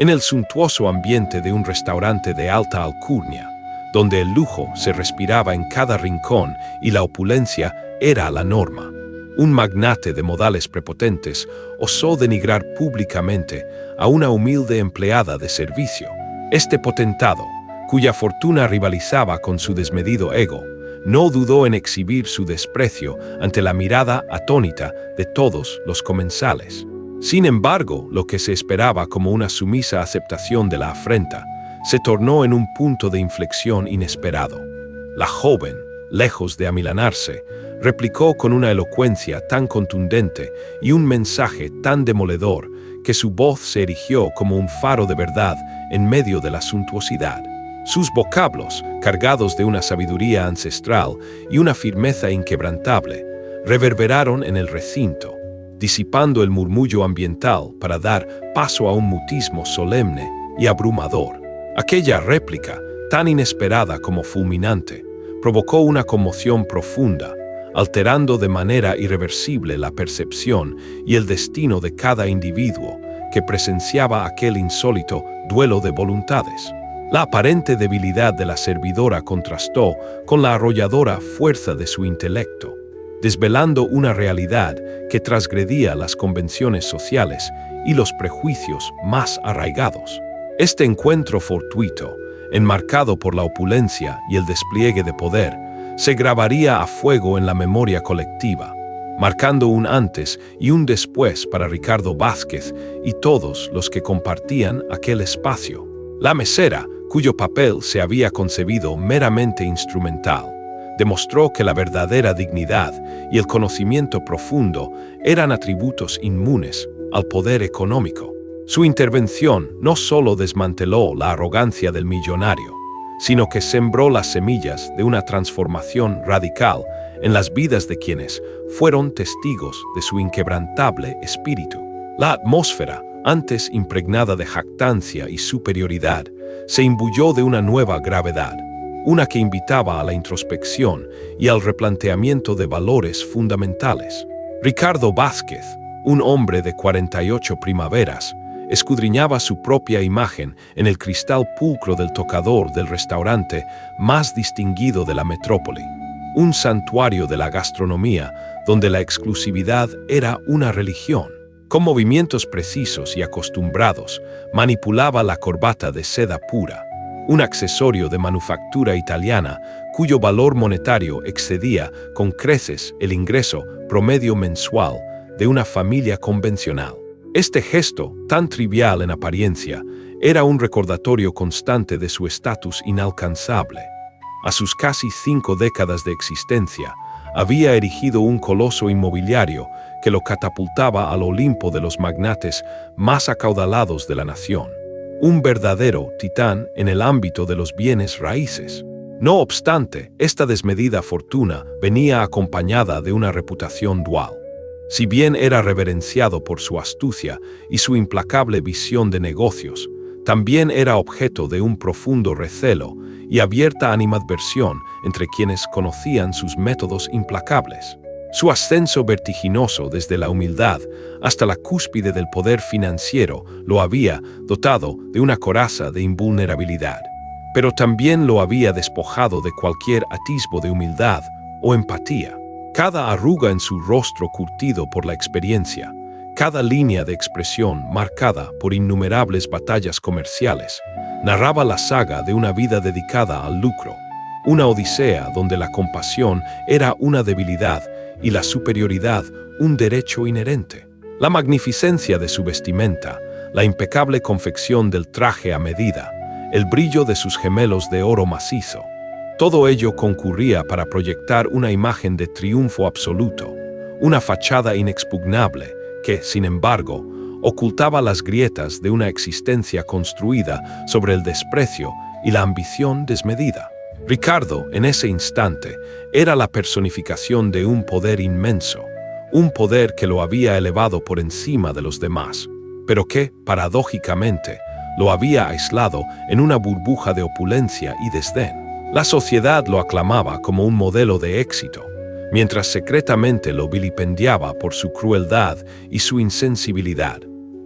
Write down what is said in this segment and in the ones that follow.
en el suntuoso ambiente de un restaurante de alta alcurnia, donde el lujo se respiraba en cada rincón y la opulencia era la norma. Un magnate de modales prepotentes osó denigrar públicamente a una humilde empleada de servicio. Este potentado, cuya fortuna rivalizaba con su desmedido ego, no dudó en exhibir su desprecio ante la mirada atónita de todos los comensales. Sin embargo, lo que se esperaba como una sumisa aceptación de la afrenta, se tornó en un punto de inflexión inesperado. La joven, lejos de amilanarse, replicó con una elocuencia tan contundente y un mensaje tan demoledor que su voz se erigió como un faro de verdad en medio de la suntuosidad. Sus vocablos, cargados de una sabiduría ancestral y una firmeza inquebrantable, reverberaron en el recinto, disipando el murmullo ambiental para dar paso a un mutismo solemne y abrumador. Aquella réplica, tan inesperada como fulminante, provocó una conmoción profunda, alterando de manera irreversible la percepción y el destino de cada individuo que presenciaba aquel insólito duelo de voluntades. La aparente debilidad de la servidora contrastó con la arrolladora fuerza de su intelecto, desvelando una realidad que transgredía las convenciones sociales y los prejuicios más arraigados. Este encuentro fortuito, enmarcado por la opulencia y el despliegue de poder, se grabaría a fuego en la memoria colectiva, marcando un antes y un después para Ricardo Vázquez y todos los que compartían aquel espacio. La mesera, cuyo papel se había concebido meramente instrumental, demostró que la verdadera dignidad y el conocimiento profundo eran atributos inmunes al poder económico. Su intervención no solo desmanteló la arrogancia del millonario, sino que sembró las semillas de una transformación radical en las vidas de quienes fueron testigos de su inquebrantable espíritu. La atmósfera, antes impregnada de jactancia y superioridad, se imbuyó de una nueva gravedad, una que invitaba a la introspección y al replanteamiento de valores fundamentales. Ricardo Vázquez, un hombre de 48 primaveras, escudriñaba su propia imagen en el cristal pulcro del tocador del restaurante más distinguido de la metrópoli, un santuario de la gastronomía donde la exclusividad era una religión. Con movimientos precisos y acostumbrados, manipulaba la corbata de seda pura, un accesorio de manufactura italiana cuyo valor monetario excedía con creces el ingreso promedio mensual de una familia convencional. Este gesto, tan trivial en apariencia, era un recordatorio constante de su estatus inalcanzable. A sus casi 5 décadas de existencia, había erigido un coloso inmobiliario que lo catapultaba al Olimpo de los magnates más acaudalados de la nación. Un verdadero titán en el ámbito de los bienes raíces. No obstante, esta desmedida fortuna venía acompañada de una reputación dual. Si bien era reverenciado por su astucia y su implacable visión de negocios, también era objeto de un profundo recelo y abierta animadversión entre quienes conocían sus métodos implacables. Su ascenso vertiginoso desde la humildad hasta la cúspide del poder financiero lo había dotado de una coraza de invulnerabilidad, pero también lo había despojado de cualquier atisbo de humildad o empatía. Cada arruga en su rostro curtido por la experiencia, cada línea de expresión marcada por innumerables batallas comerciales, narraba la saga de una vida dedicada al lucro, una odisea donde la compasión era una debilidad y la superioridad un derecho inherente. La magnificencia de su vestimenta, la impecable confección del traje a medida, el brillo de sus gemelos de oro macizo, todo ello concurría para proyectar una imagen de triunfo absoluto, una fachada inexpugnable que, sin embargo, ocultaba las grietas de una existencia construida sobre el desprecio y la ambición desmedida. Ricardo, en ese instante, era la personificación de un poder inmenso, un poder que lo había elevado por encima de los demás, pero que, paradójicamente, lo había aislado en una burbuja de opulencia y desdén. La sociedad lo aclamaba como un modelo de éxito, mientras secretamente lo vilipendiaba por su crueldad y su insensibilidad.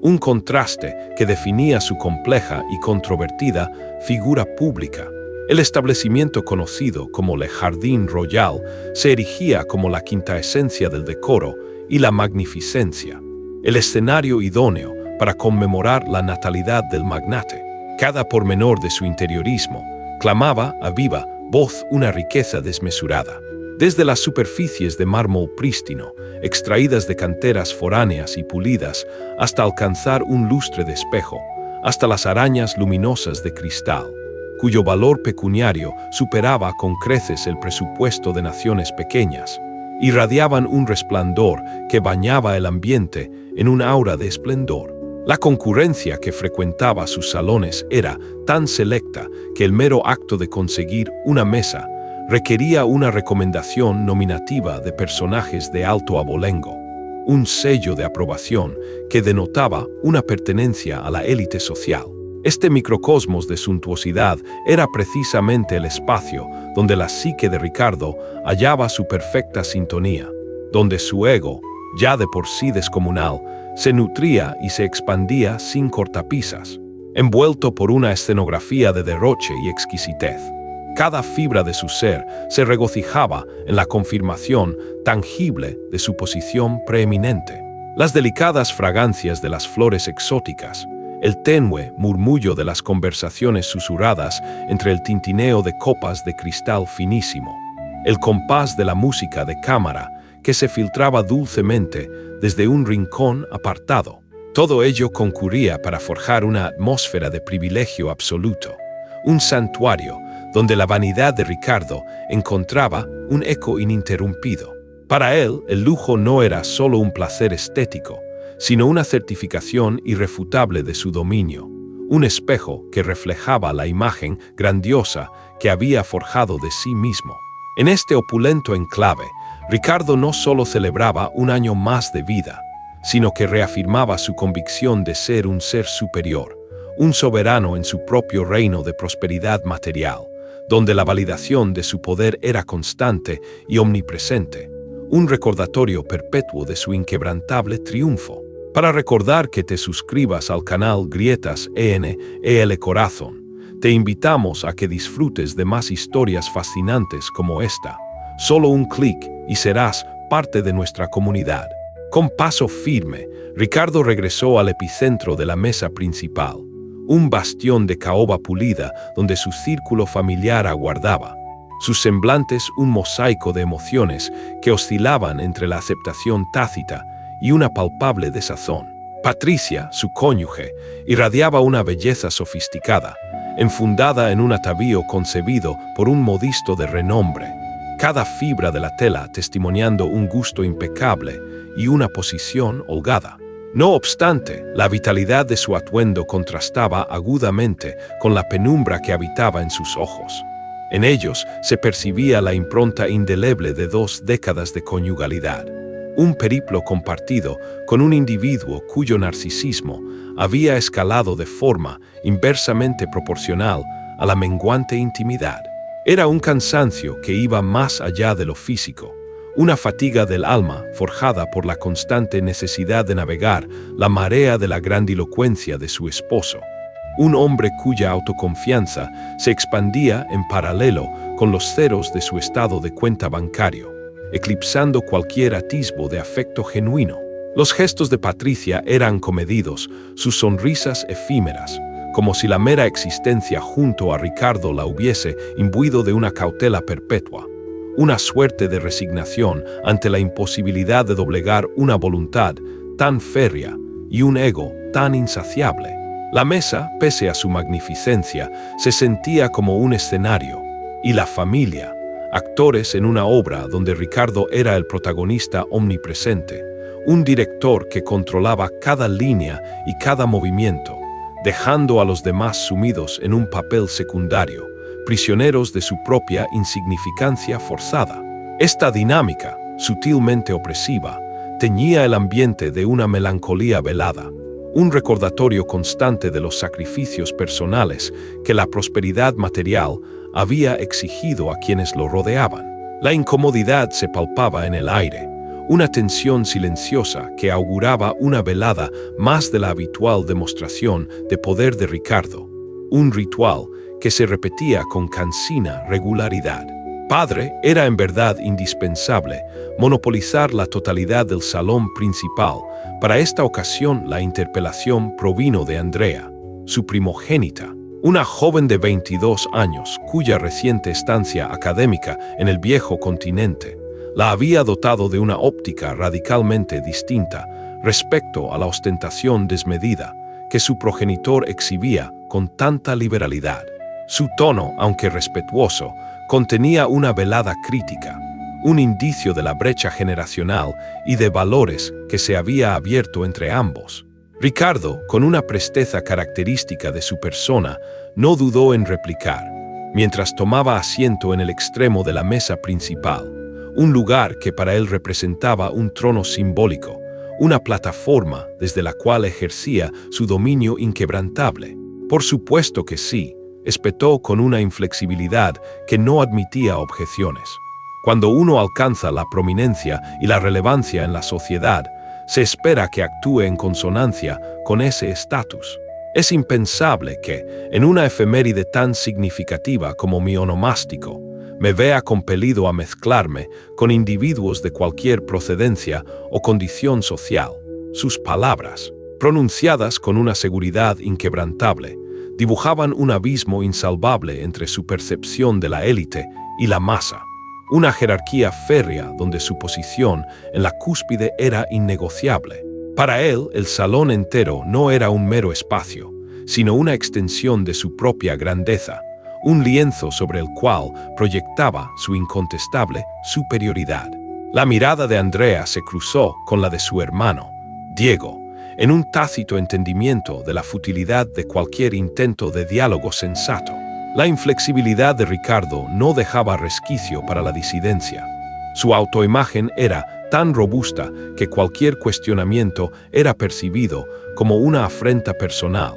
un contraste que definía su compleja y controvertida figura pública. El establecimiento conocido como Le Jardin Royal se erigía como la quinta esencia del decoro y la magnificencia, el escenario idóneo para conmemorar la natalidad del magnate. Cada pormenor de su interiorismo clamaba a viva voz una riqueza desmesurada. Desde las superficies de mármol prístino, extraídas de canteras foráneas y pulidas, hasta alcanzar un lustre de espejo, hasta las arañas luminosas de cristal, cuyo valor pecuniario superaba con creces el presupuesto de naciones pequeñas, irradiaban un resplandor que bañaba el ambiente en un aura de esplendor. La concurrencia que frecuentaba sus salones era tan selecta que el mero acto de conseguir una mesa requería una recomendación nominativa de personajes de alto abolengo, un sello de aprobación que denotaba una pertenencia a la élite social. Este microcosmos de suntuosidad era precisamente el espacio donde la psique de Ricardo hallaba su perfecta sintonía, donde su ego, ya de por sí descomunal, se nutría y se expandía sin cortapisas, envuelto por una escenografía de derroche y exquisitez. Cada fibra de su ser se regocijaba en la confirmación tangible de su posición preeminente. Las delicadas fragancias de las flores exóticas, el tenue murmullo de las conversaciones susurradas entre el tintineo de copas de cristal finísimo, el compás de la música de cámara que se filtraba dulcemente desde un rincón apartado. Todo ello concurría para forjar una atmósfera de privilegio absoluto, un santuario donde la vanidad de Ricardo encontraba un eco ininterrumpido. Para él, el lujo no era solo un placer estético, sino una certificación irrefutable de su dominio, un espejo que reflejaba la imagen grandiosa que había forjado de sí mismo. En este opulento enclave, Ricardo no solo celebraba un año más de vida, sino que reafirmaba su convicción de ser un ser superior, un soberano en su propio reino de prosperidad material, donde la validación de su poder era constante y omnipresente, un recordatorio perpetuo de su inquebrantable triunfo. Para recordar que te suscribas al canal Grietas EL Corazón, te invitamos a que disfrutes de más historias fascinantes como esta. Solo un clic y serás parte de nuestra comunidad. Con paso firme, Ricardo regresó al epicentro de la mesa principal, un bastión de caoba pulida donde su círculo familiar aguardaba, sus semblantes un mosaico de emociones que oscilaban entre la aceptación tácita y una palpable desazón. Patricia, su cónyuge, irradiaba una belleza sofisticada, enfundada en un atavío concebido por un modisto de renombre, cada fibra de la tela testimoniando un gusto impecable y una posición holgada. No obstante, la vitalidad de su atuendo contrastaba agudamente con la penumbra que habitaba en sus ojos. En ellos se percibía la impronta indeleble de 2 décadas de conyugalidad, un periplo compartido con un individuo cuyo narcisismo había escalado de forma inversamente proporcional a la menguante intimidad. Era un cansancio que iba más allá de lo físico, una fatiga del alma forjada por la constante necesidad de navegar la marea de la grandilocuencia de su esposo, un hombre cuya autoconfianza se expandía en paralelo con los ceros de su estado de cuenta bancario, eclipsando cualquier atisbo de afecto genuino. Los gestos de Patricia eran comedidos, sus sonrisas efímeras, como si la mera existencia junto a Ricardo la hubiese imbuido de una cautela perpetua, una suerte de resignación ante la imposibilidad de doblegar una voluntad tan férrea y un ego tan insaciable. La mesa, pese a su magnificencia, se sentía como un escenario, y la familia, actores en una obra donde Ricardo era el protagonista omnipresente, un director que controlaba cada línea y cada movimiento, dejando a los demás sumidos en un papel secundario, prisioneros de su propia insignificancia forzada. Esta dinámica, sutilmente opresiva, teñía el ambiente de una melancolía velada, un recordatorio constante de los sacrificios personales que la prosperidad material había exigido a quienes lo rodeaban. La incomodidad se palpaba en el aire, una tensión silenciosa que auguraba una velada más de la habitual demostración de poder de Ricardo, un ritual que se repetía con cansina regularidad. Padre, era en verdad indispensable monopolizar la totalidad del salón principal. Para esta ocasión la interpelación provino de Andrea, su primogénita, una joven de 22 años cuya reciente estancia académica en el viejo continente la había dotado de una óptica radicalmente distinta respecto a la ostentación desmedida que su progenitor exhibía con tanta liberalidad. Su tono, aunque respetuoso, contenía una velada crítica, un indicio de la brecha generacional y de valores que se había abierto entre ambos. Ricardo, con una presteza característica de su persona, no dudó en replicar, mientras tomaba asiento en el extremo de la mesa principal, un lugar que para él representaba un trono simbólico, una plataforma desde la cual ejercía su dominio inquebrantable. Por supuesto que sí, espetó con una inflexibilidad que no admitía objeciones. Cuando uno alcanza la prominencia y la relevancia en la sociedad, se espera que actúe en consonancia con ese estatus. Es impensable que, en una efeméride tan significativa como mi onomástico, me vea compelido a mezclarme con individuos de cualquier procedencia o condición social. Sus palabras, pronunciadas con una seguridad inquebrantable, dibujaban un abismo insalvable entre su percepción de la élite y la masa, una jerarquía férrea donde su posición en la cúspide era innegociable. Para él, el salón entero no era un mero espacio, sino una extensión de su propia grandeza, un lienzo sobre el cual proyectaba su incontestable superioridad. La mirada de Andrea se cruzó con la de su hermano, Diego, en un tácito entendimiento de la futilidad de cualquier intento de diálogo sensato. La inflexibilidad de Ricardo no dejaba resquicio para la disidencia. Su autoimagen era tan robusta que cualquier cuestionamiento era percibido como una afrenta personal,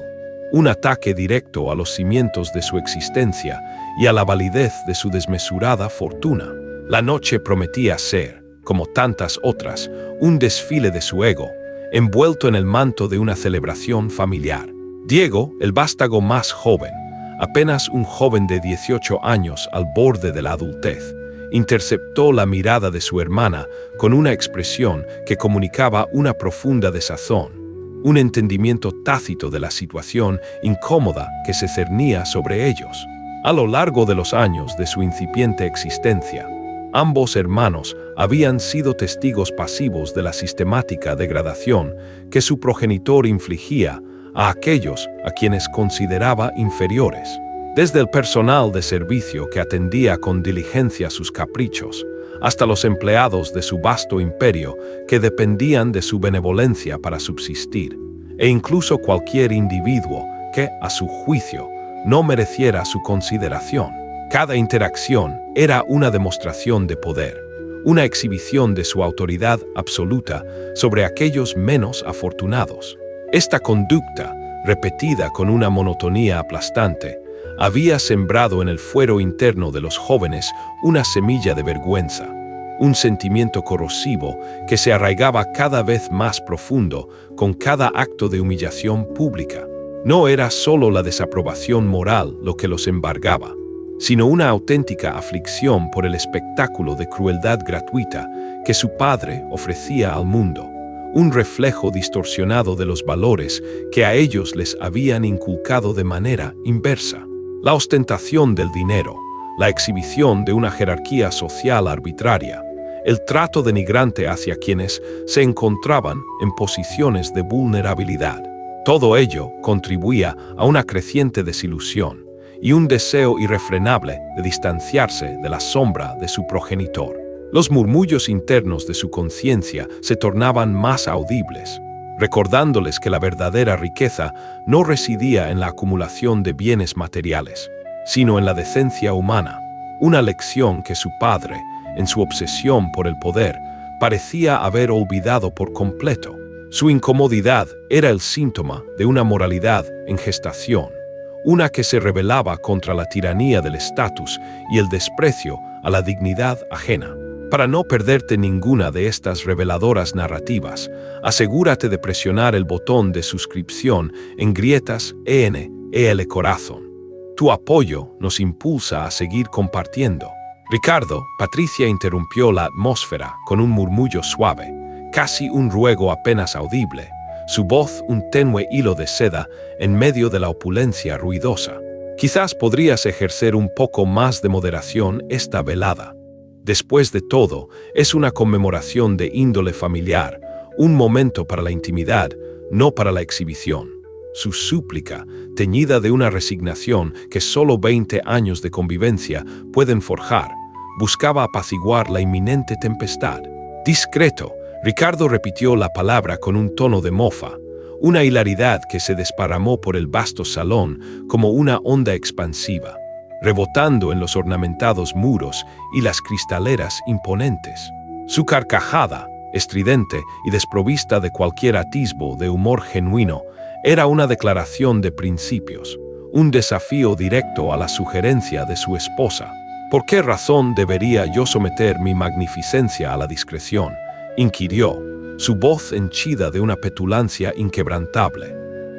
un ataque directo a los cimientos de su existencia y a la validez de su desmesurada fortuna. La noche prometía ser, como tantas otras, un desfile de su ego, envuelto en el manto de una celebración familiar. Diego, el vástago más joven, apenas un joven de 18 años al borde de la adultez, interceptó la mirada de su hermana con una expresión que comunicaba una profunda desazón, un entendimiento tácito de la situación incómoda que se cernía sobre ellos. A lo largo de los años de su incipiente existencia, ambos hermanos habían sido testigos pasivos de la sistemática degradación que su progenitor infligía a aquellos a quienes consideraba inferiores. Desde el personal de servicio que atendía con diligencia sus caprichos, hasta los empleados de su vasto imperio que dependían de su benevolencia para subsistir, e incluso cualquier individuo que, a su juicio, no mereciera su consideración. Cada interacción era una demostración de poder, una exhibición de su autoridad absoluta sobre aquellos menos afortunados. Esta conducta, repetida con una monotonía aplastante, había sembrado en el fuero interno de los jóvenes una semilla de vergüenza, un sentimiento corrosivo que se arraigaba cada vez más profundo con cada acto de humillación pública. No era solo la desaprobación moral lo que los embargaba, sino una auténtica aflicción por el espectáculo de crueldad gratuita que su padre ofrecía al mundo, un reflejo distorsionado de los valores que a ellos les habían inculcado de manera inversa. La ostentación del dinero, la exhibición de una jerarquía social arbitraria, el trato denigrante hacia quienes se encontraban en posiciones de vulnerabilidad. Todo ello contribuía a una creciente desilusión y un deseo irrefrenable de distanciarse de la sombra de su progenitor. Los murmullos internos de su conciencia se tornaban más audibles, recordándoles que la verdadera riqueza no residía en la acumulación de bienes materiales, sino en la decencia humana, una lección que su padre, en su obsesión por el poder, parecía haber olvidado por completo. Su incomodidad era el síntoma de una moralidad en gestación, una que se rebelaba contra la tiranía del estatus y el desprecio a la dignidad ajena. Para no perderte ninguna de estas reveladoras narrativas, asegúrate de presionar el botón de suscripción en grietas EL Corazón. Tu apoyo nos impulsa a seguir compartiendo. Ricardo, Patricia interrumpió la atmósfera con un murmullo suave, casi un ruego apenas audible, su voz un tenue hilo de seda en medio de la opulencia ruidosa. Quizás podrías ejercer un poco más de moderación esta velada. Después de todo, es una conmemoración de índole familiar, un momento para la intimidad, no para la exhibición. Su súplica, teñida de una resignación que solo 20 años de convivencia pueden forjar, buscaba apaciguar la inminente tempestad. Discreto, Ricardo repitió la palabra con un tono de mofa, una hilaridad que se desparramó por el vasto salón como una onda expansiva, rebotando en los ornamentados muros y las cristaleras imponentes. Su carcajada, estridente y desprovista de cualquier atisbo de humor genuino, era una declaración de principios, un desafío directo a la sugerencia de su esposa. ¿Por qué razón debería yo someter mi magnificencia a la discreción?, inquirió, su voz henchida de una petulancia inquebrantable.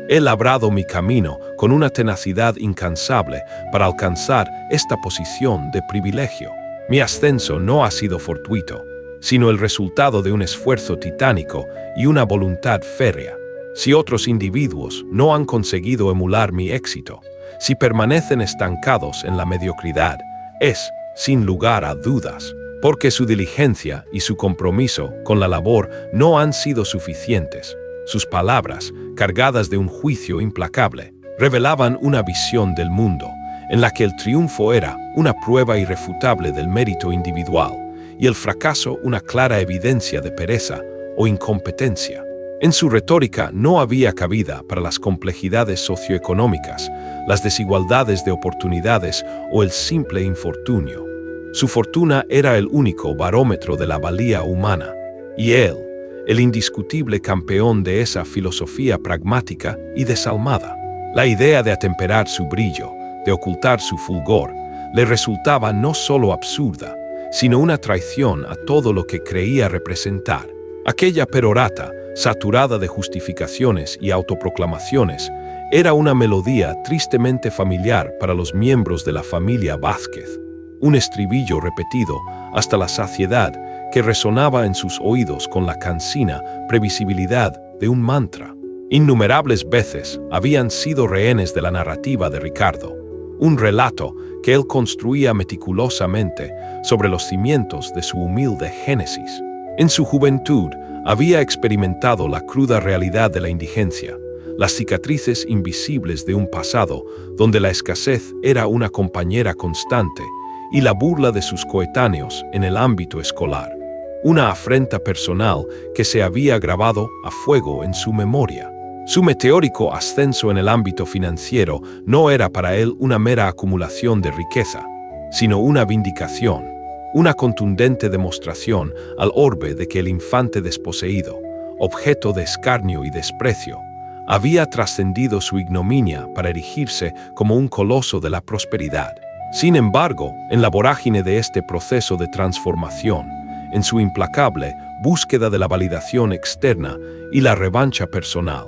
He labrado mi camino con una tenacidad incansable para alcanzar esta posición de privilegio. Mi ascenso no ha sido fortuito, sino el resultado de un esfuerzo titánico y una voluntad férrea. Si otros individuos no han conseguido emular mi éxito, si permanecen estancados en la mediocridad, es, sin lugar a dudas, porque su diligencia y su compromiso con la labor no han sido suficientes. Sus palabras, cargadas de un juicio implacable, revelaban una visión del mundo, en la que el triunfo era una prueba irrefutable del mérito individual y el fracaso una clara evidencia de pereza o incompetencia. En su retórica no había cabida para las complejidades socioeconómicas, las desigualdades de oportunidades o el simple infortunio. Su fortuna era el único barómetro de la valía humana, y él, el indiscutible campeón de esa filosofía pragmática y desalmada. La idea de atemperar su brillo, de ocultar su fulgor, le resultaba no solo absurda, sino una traición a todo lo que creía representar. Aquella perorata, saturada de justificaciones y autoproclamaciones, era una melodía tristemente familiar para los miembros de la familia Vázquez. Un estribillo repetido hasta la saciedad que resonaba en sus oídos con la cansina previsibilidad de un mantra. Innumerables veces habían sido rehenes de la narrativa de Ricardo, un relato que él construía meticulosamente sobre los cimientos de su humilde génesis. En su juventud había experimentado la cruda realidad de la indigencia, las cicatrices invisibles de un pasado donde la escasez era una compañera constante y la burla de sus coetáneos en el ámbito escolar, una afrenta personal que se había grabado a fuego en su memoria. Su meteórico ascenso en el ámbito financiero no era para él una mera acumulación de riqueza, sino una vindicación, una contundente demostración al orbe de que el infante desposeído, objeto de escarnio y desprecio, había trascendido su ignominia para erigirse como un coloso de la prosperidad. Sin embargo, en la vorágine de este proceso de transformación, en su implacable búsqueda de la validación externa y la revancha personal,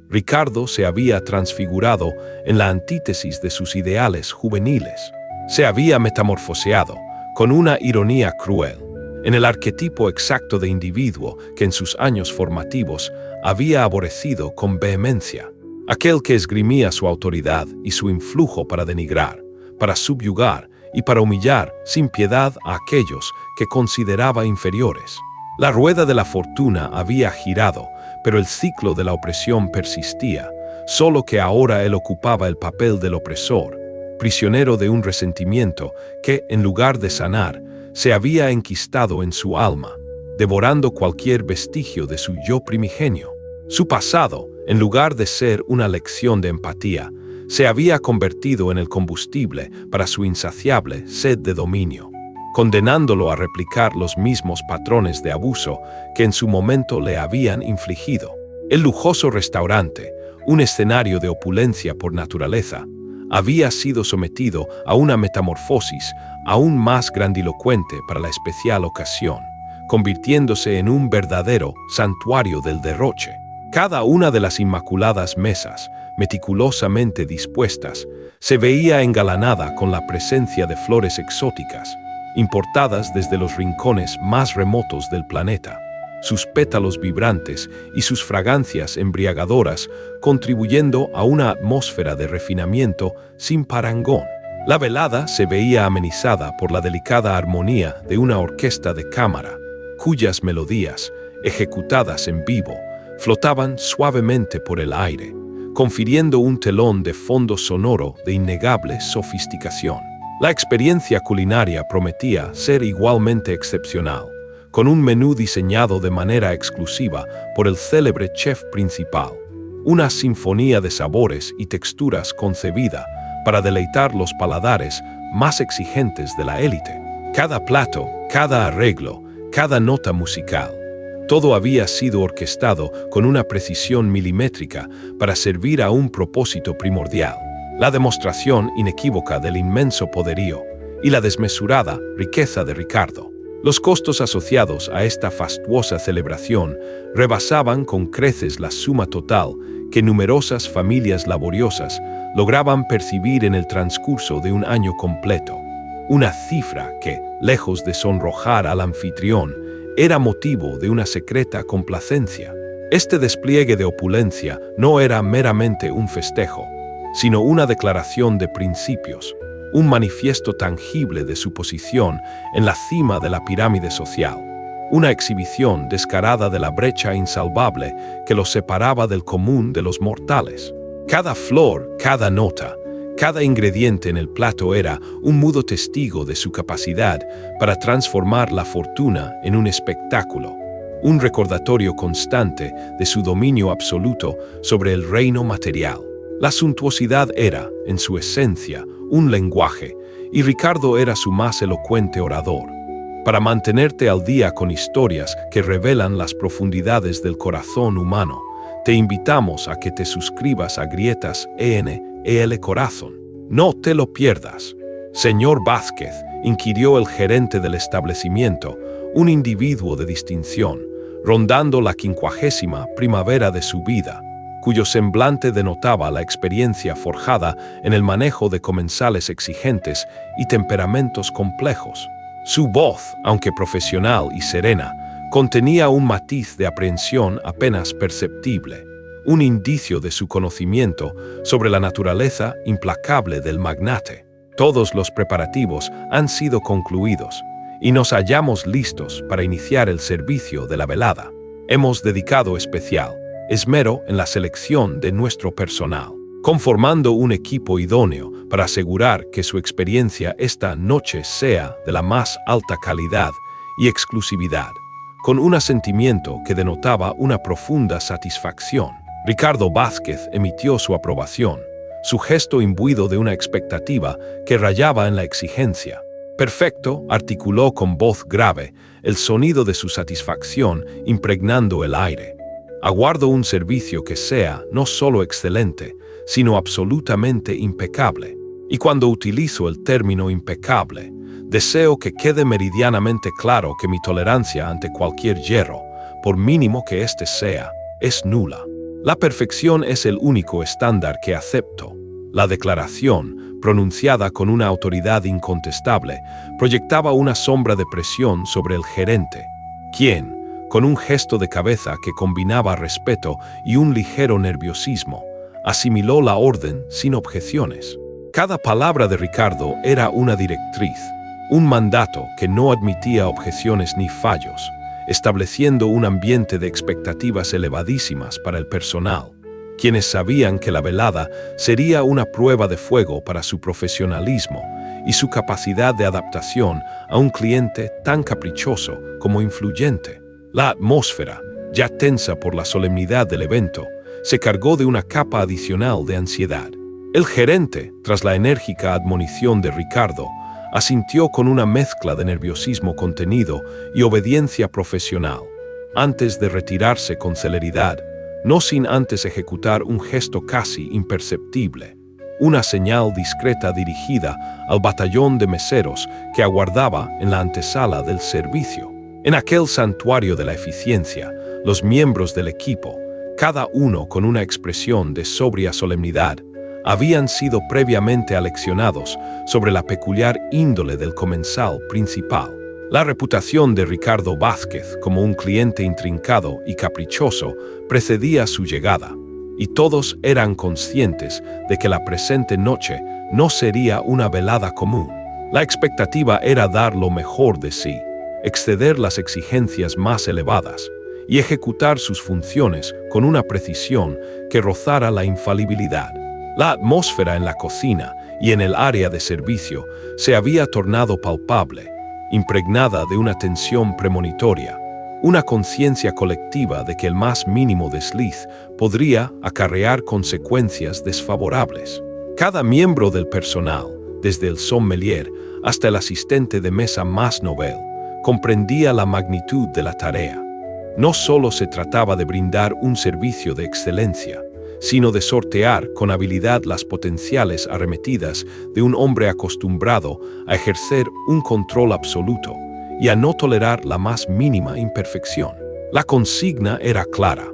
Ricardo se había transfigurado en la antítesis de sus ideales juveniles. Se había metamorfoseado, con una ironía cruel, en el arquetipo exacto de individuo que en sus años formativos había aborrecido con vehemencia, aquel que esgrimía su autoridad y su influjo para denigrar, para subyugar y para humillar sin piedad a aquellos que consideraba inferiores. La rueda de la fortuna había girado, pero el ciclo de la opresión persistía, solo que ahora él ocupaba el papel del opresor, prisionero de un resentimiento que, en lugar de sanar, se había enquistado en su alma, devorando cualquier vestigio de su yo primigenio. Su pasado, en lugar de ser una lección de empatía, se había convertido en el combustible para su insaciable sed de dominio, condenándolo a replicar los mismos patrones de abuso que en su momento le habían infligido. El lujoso restaurante, un escenario de opulencia por naturaleza, había sido sometido a una metamorfosis aún más grandilocuente para la especial ocasión, convirtiéndose en un verdadero santuario del derroche. Cada una de las inmaculadas mesas, meticulosamente dispuestas, se veía engalanada con la presencia de flores exóticas, importadas desde los rincones más remotos del planeta. Sus pétalos vibrantes y sus fragancias embriagadoras contribuyendo a una atmósfera de refinamiento sin parangón. La velada se veía amenizada por la delicada armonía de una orquesta de cámara, cuyas melodías, ejecutadas en vivo, flotaban suavemente por el aire, confiriendo un telón de fondo sonoro de innegable sofisticación. La experiencia culinaria prometía ser igualmente excepcional, con un menú diseñado de manera exclusiva por el célebre chef principal, una sinfonía de sabores y texturas concebida para deleitar los paladares más exigentes de la élite. Cada plato, cada arreglo, cada nota musical, todo había sido orquestado con una precisión milimétrica para servir a un propósito primordial: la demostración inequívoca del inmenso poderío y la desmesurada riqueza de Ricardo. Los costos asociados a esta fastuosa celebración rebasaban con creces la suma total que numerosas familias laboriosas lograban percibir en el transcurso de un año completo. Una cifra que, lejos de sonrojar al anfitrión, era motivo de una secreta complacencia. Este despliegue de opulencia no era meramente un festejo, sino una declaración de principios, un manifiesto tangible de su posición en la cima de la pirámide social, una exhibición descarada de la brecha insalvable que los separaba del común de los mortales. Cada flor, cada nota, cada ingrediente en el plato era un mudo testigo de su capacidad para transformar la fortuna en un espectáculo, un recordatorio constante de su dominio absoluto sobre el reino material. La suntuosidad era, en su esencia, un lenguaje, y Ricardo era su más elocuente orador. Para mantenerte al día con historias que revelan las profundidades del corazón humano, te invitamos a que te suscribas a Grietas ENEL Corazón. No te lo pierdas. Señor Vázquez, inquirió el gerente del establecimiento, un individuo de distinción, rondando la 50ª primavera de su vida, cuyo semblante denotaba la experiencia forjada en el manejo de comensales exigentes y temperamentos complejos. Su voz, aunque profesional y serena, contenía un matiz de aprehensión apenas perceptible, un indicio de su conocimiento sobre la naturaleza implacable del magnate. Todos los preparativos han sido concluidos y nos hallamos listos para iniciar el servicio de la velada. Hemos dedicado especial esmero en la selección de nuestro personal, conformando un equipo idóneo para asegurar que su experiencia esta noche sea de la más alta calidad y exclusividad, con un asentimiento que denotaba una profunda satisfacción. Ricardo Vázquez emitió su aprobación, su gesto imbuido de una expectativa que rayaba en la exigencia. Perfecto, articuló con voz grave, el sonido de su satisfacción impregnando el aire. Aguardo un servicio que sea no solo excelente, sino absolutamente impecable. Y cuando utilizo el término impecable, deseo que quede meridianamente claro que mi tolerancia ante cualquier yerro, por mínimo que éste sea, es nula. La perfección es el único estándar que acepto. La declaración, pronunciada con una autoridad incontestable, proyectaba una sombra de presión sobre el gerente, quien, con un gesto de cabeza que combinaba respeto y un ligero nerviosismo, asimiló la orden sin objeciones. Cada palabra de Ricardo era una directriz, un mandato que no admitía objeciones ni fallos, estableciendo un ambiente de expectativas elevadísimas para el personal, quienes sabían que la velada sería una prueba de fuego para su profesionalismo y su capacidad de adaptación a un cliente tan caprichoso como influyente. La atmósfera, ya tensa por la solemnidad del evento, se cargó de una capa adicional de ansiedad. El gerente, tras la enérgica admonición de Ricardo, asintió con una mezcla de nerviosismo contenido y obediencia profesional, antes de retirarse con celeridad, no sin antes ejecutar un gesto casi imperceptible. una señal discreta dirigida al batallón de meseros que aguardaba en la antesala del servicio. En aquel santuario de la eficiencia, los miembros del equipo, cada uno con una expresión de sobria solemnidad, habían sido previamente aleccionados sobre la peculiar índole del comensal principal. La reputación de Ricardo Vázquez como un cliente intrincado y caprichoso precedía su llegada, y todos eran conscientes de que la presente noche no sería una velada común. La expectativa era dar lo mejor de sí, exceder las exigencias más elevadas y ejecutar sus funciones con una precisión que rozara la infalibilidad. La atmósfera en la cocina y en el área de servicio se había tornado palpable, impregnada de una tensión premonitoria, una conciencia colectiva de que el más mínimo desliz podría acarrear consecuencias desfavorables. Cada miembro del personal, desde el sommelier hasta el asistente de mesa más novel, comprendía la magnitud de la tarea. No solo se trataba de brindar un servicio de excelencia, sino de sortear con habilidad las potenciales arremetidas de un hombre acostumbrado a ejercer un control absoluto y a no tolerar la más mínima imperfección. La consigna era clara.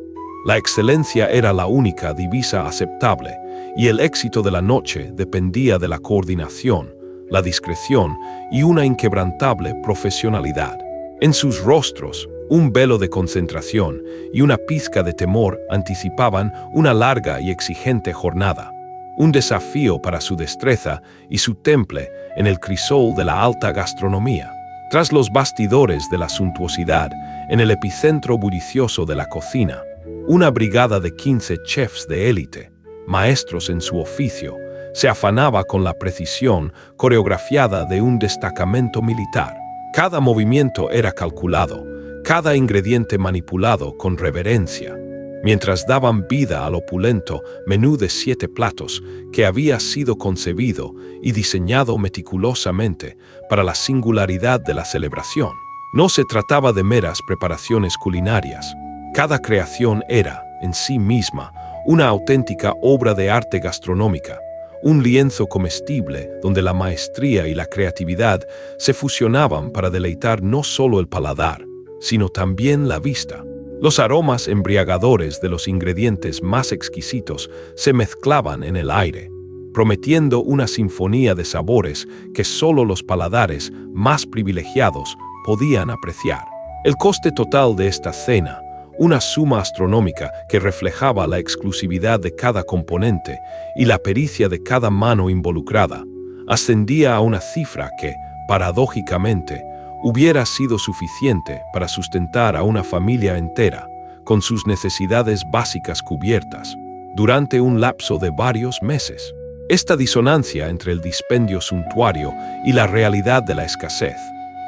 La excelencia era la única divisa aceptable, y el éxito de la noche dependía de la coordinación, la discreción y una inquebrantable profesionalidad. En sus rostros, un velo de concentración y una pizca de temor anticipaban una larga y exigente jornada, un desafío para su destreza y su temple en el crisol de la alta gastronomía. Tras los bastidores de la suntuosidad, en el epicentro bullicioso de la cocina, una brigada de 15 chefs de élite, maestros en su oficio, se afanaba con la precisión coreografiada de un destacamento militar. Cada movimiento era calculado, cada ingrediente manipulado con reverencia, mientras daban vida al opulento menú de 7 platos que había sido concebido y diseñado meticulosamente para la singularidad de la celebración. No se trataba de meras preparaciones culinarias. Cada creación era, en sí misma, una auténtica obra de arte gastronómica, un lienzo comestible donde la maestría y la creatividad se fusionaban para deleitar no solo el paladar, sino también la vista. Los aromas embriagadores de los ingredientes más exquisitos se mezclaban en el aire, prometiendo una sinfonía de sabores que solo los paladares más privilegiados podían apreciar. El coste total de esta cena, una suma astronómica que reflejaba la exclusividad de cada componente y la pericia de cada mano involucrada, ascendía a una cifra que, paradójicamente, hubiera sido suficiente para sustentar a una familia entera, con sus necesidades básicas cubiertas, durante un lapso de varios meses. Esta disonancia entre el dispendio suntuario y la realidad de la escasez,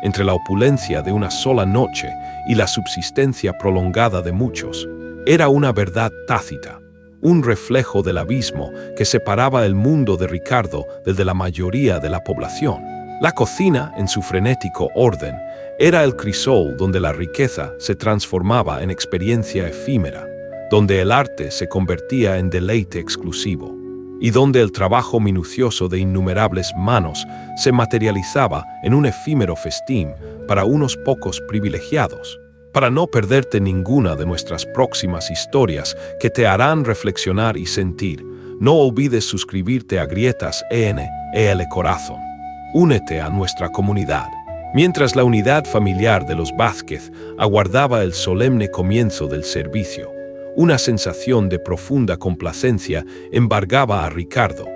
entre la opulencia de una sola noche y la subsistencia prolongada de muchos, era una verdad tácita, un reflejo del abismo que separaba el mundo de Ricardo del de la mayoría de la población. La cocina, en su frenético orden, era el crisol donde la riqueza se transformaba en experiencia efímera, donde el arte se convertía en deleite exclusivo, y donde el trabajo minucioso de innumerables manos se materializaba en un efímero festín para unos pocos privilegiados. Para no perderte ninguna de nuestras próximas historias que te harán reflexionar y sentir, no olvides suscribirte a Grietas EL Corazón. Únete a nuestra comunidad. Mientras la unidad familiar de los Vázquez aguardaba el solemne comienzo del servicio, una sensación de profunda complacencia embargaba a Ricardo,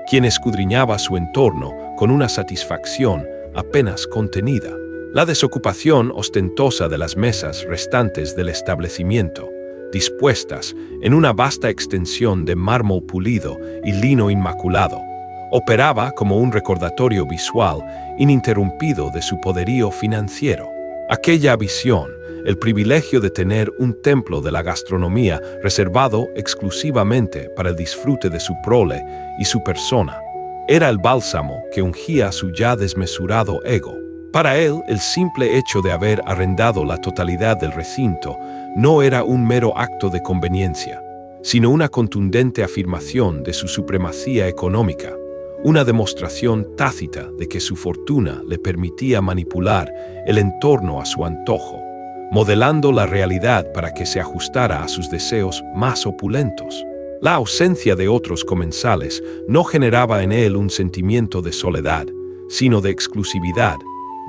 quien escudriñaba su entorno con una satisfacción apenas contenida. La desocupación ostentosa de las mesas restantes del establecimiento, dispuestas en una vasta extensión de mármol pulido y lino inmaculado, operaba como un recordatorio visual ininterrumpido de su poderío financiero. Aquella visión, el privilegio de tener un templo de la gastronomía reservado exclusivamente para el disfrute de su prole y su persona, era el bálsamo que ungía su ya desmesurado ego. Para él, el simple hecho de haber arrendado la totalidad del recinto no era un mero acto de conveniencia, sino una contundente afirmación de su supremacía económica, una demostración tácita de que su fortuna le permitía manipular el entorno a su antojo, modelando la realidad para que se ajustara a sus deseos más opulentos. La ausencia de otros comensales no generaba en él un sentimiento de soledad, sino de exclusividad,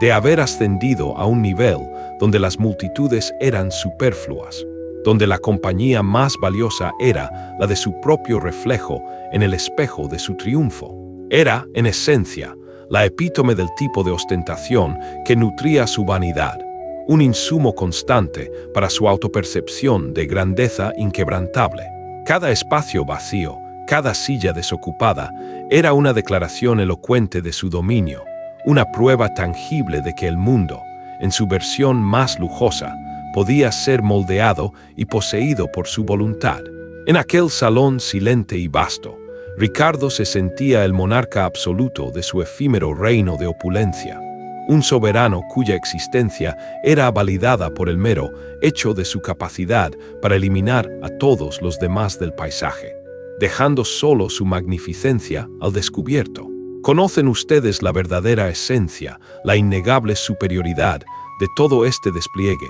de haber ascendido a un nivel donde las multitudes eran superfluas, donde la compañía más valiosa era la de su propio reflejo en el espejo de su triunfo. Era, en esencia, la epítome del tipo de ostentación que nutría su vanidad, un insumo constante para su autopercepción de grandeza inquebrantable. Cada espacio vacío, cada silla desocupada, era una declaración elocuente de su dominio, una prueba tangible de que el mundo, en su versión más lujosa, podía ser moldeado y poseído por su voluntad. En aquel salón silente y vasto, Ricardo se sentía el monarca absoluto de su efímero reino de opulencia, un soberano cuya existencia era validada por el mero hecho de su capacidad para eliminar a todos los demás del paisaje, dejando solo su magnificencia al descubierto. ¿Conocen ustedes la verdadera esencia, la innegable superioridad de todo este despliegue?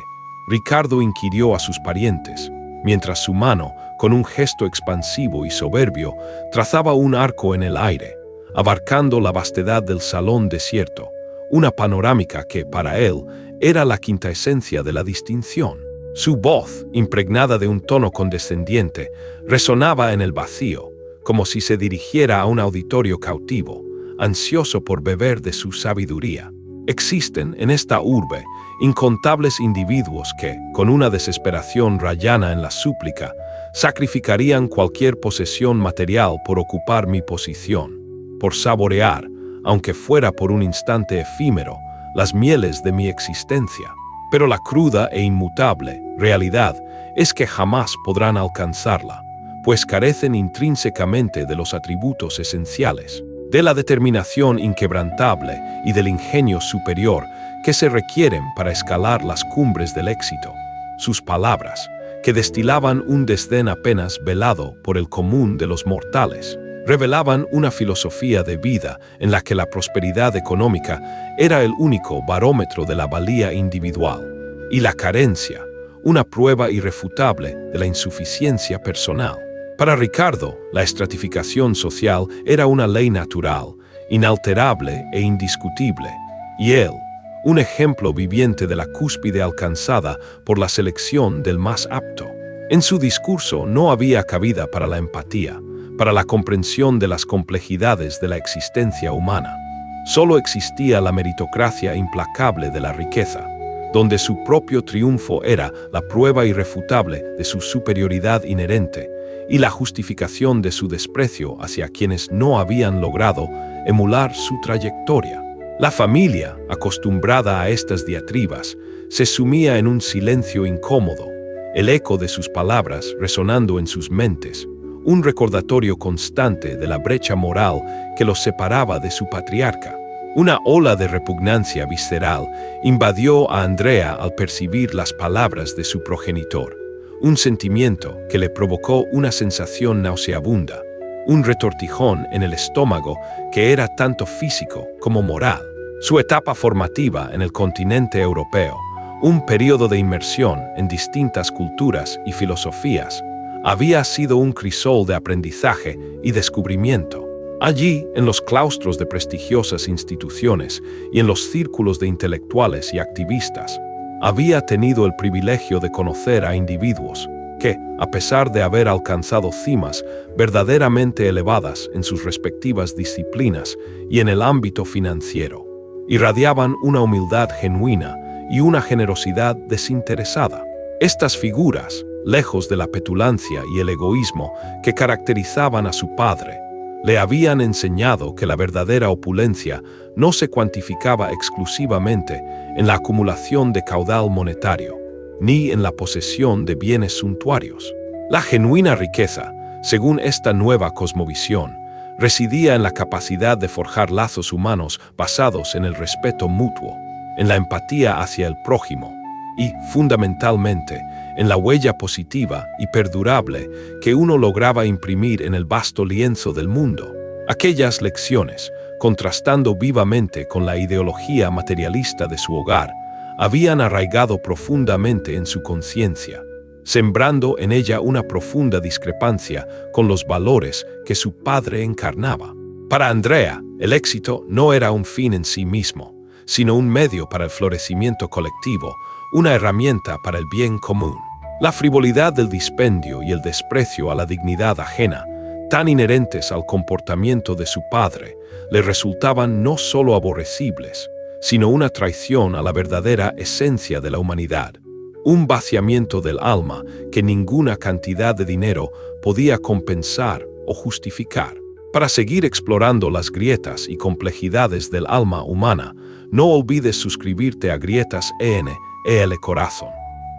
Ricardo inquirió a sus parientes, mientras su mano, con un gesto expansivo y soberbio, trazaba un arco en el aire, abarcando la vastedad del salón desierto, una panorámica que, para él, era la quinta esencia de la distinción. Su voz, impregnada de un tono condescendiente, resonaba en el vacío, como si se dirigiera a un auditorio cautivo, ansioso por beber de su sabiduría. Existen en esta urbe incontables individuos que, con una desesperación rayana en la súplica, sacrificarían cualquier posesión material por ocupar mi posición, por saborear, aunque fuera por un instante efímero, las mieles de mi existencia. Pero la cruda e inmutable realidad es que jamás podrán alcanzarla, pues carecen intrínsecamente de los atributos esenciales, de la determinación inquebrantable y del ingenio superior que se requieren para escalar las cumbres del éxito. Sus palabras, que destilaban un desdén apenas velado por el común de los mortales, revelaban una filosofía de vida en la que la prosperidad económica era el único barómetro de la valía individual, y la carencia, una prueba irrefutable de la insuficiencia personal. Para Ricardo, la estratificación social era una ley natural, inalterable e indiscutible, y él, un ejemplo viviente de la cúspide alcanzada por la selección del más apto. En su discurso no había cabida para la empatía, para la comprensión de las complejidades de la existencia humana. Solo existía la meritocracia implacable de la riqueza, donde su propio triunfo era la prueba irrefutable de su superioridad inherente y la justificación de su desprecio hacia quienes no habían logrado emular su trayectoria. La familia, acostumbrada a estas diatribas, se sumía en un silencio incómodo, el eco de sus palabras resonando en sus mentes, un recordatorio constante de la brecha moral que los separaba de su patriarca. Una ola de repugnancia visceral invadió a Andrea al percibir las palabras de su progenitor, un sentimiento que le provocó una sensación nauseabunda, un retortijón en el estómago que era tanto físico como moral. Su etapa formativa en el continente europeo, un periodo de inmersión en distintas culturas y filosofías, había sido un crisol de aprendizaje y descubrimiento. Allí, en los claustros de prestigiosas instituciones y en los círculos de intelectuales y activistas, había tenido el privilegio de conocer a individuos que, a pesar de haber alcanzado cimas verdaderamente elevadas en sus respectivas disciplinas y en el ámbito financiero, irradiaban una humildad genuina y una generosidad desinteresada. Estas figuras, lejos de la petulancia y el egoísmo que caracterizaban a su padre, le habían enseñado que la verdadera opulencia no se cuantificaba exclusivamente en la acumulación de caudal monetario, ni en la posesión de bienes suntuarios. La genuina riqueza, según esta nueva cosmovisión, residía en la capacidad de forjar lazos humanos basados en el respeto mutuo, en la empatía hacia el prójimo y, fundamentalmente, en la huella positiva y perdurable que uno lograba imprimir en el vasto lienzo del mundo. Aquellas lecciones, contrastando vivamente con la ideología materialista de su hogar, habían arraigado profundamente en su conciencia, sembrando en ella una profunda discrepancia con los valores que su padre encarnaba. Para Andrea, el éxito no era un fin en sí mismo, sino un medio para el florecimiento colectivo, una herramienta para el bien común. La frivolidad del dispendio y el desprecio a la dignidad ajena, tan inherentes al comportamiento de su padre, le resultaban no solo aborrecibles, sino una traición a la verdadera esencia de la humanidad, un vaciamiento del alma que ninguna cantidad de dinero podía compensar o justificar. Para seguir explorando las grietas y complejidades del alma humana, no olvides suscribirte a Grietas EN, Corazón.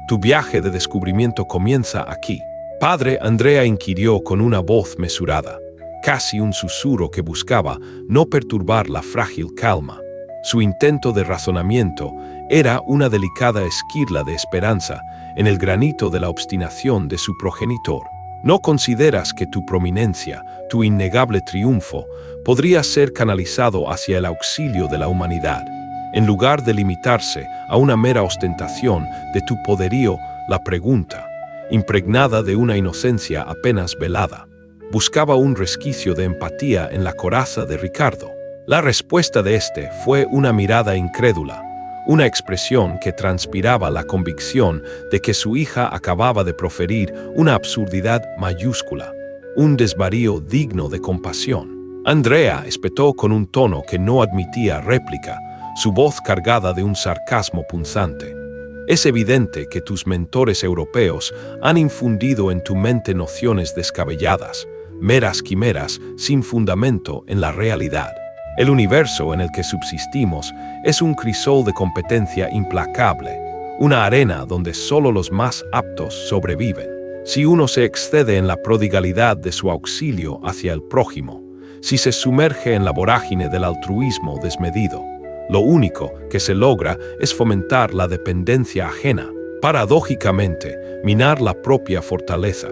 Tu viaje de descubrimiento comienza aquí. Padre Andrea inquirió con una voz mesurada, casi un susurro que buscaba no perturbar la frágil calma. Su intento de razonamiento era una delicada esquirla de esperanza en el granito de la obstinación de su progenitor. ¿No consideras que tu prominencia, tu innegable triunfo, podría ser canalizado hacia el auxilio de la humanidad? En lugar de limitarse a una mera ostentación de tu poderío, la pregunta, impregnada de una inocencia apenas velada, buscaba un resquicio de empatía en la coraza de Ricardo. La respuesta de éste fue una mirada incrédula, una expresión que transpiraba la convicción de que su hija acababa de proferir una absurdidad mayúscula, un desvarío digno de compasión. Andrea espetó con un tono que no admitía réplica, su voz cargada de un sarcasmo punzante. Es evidente que tus mentores europeos han infundido en tu mente nociones descabelladas, meras quimeras sin fundamento en la realidad. El universo en el que subsistimos es un crisol de competencia implacable, una arena donde solo los más aptos sobreviven. Si uno se excede en la prodigalidad de su auxilio hacia el prójimo, si se sumerge en la vorágine del altruismo desmedido, lo único que se logra es fomentar la dependencia ajena, paradójicamente, minar la propia fortaleza.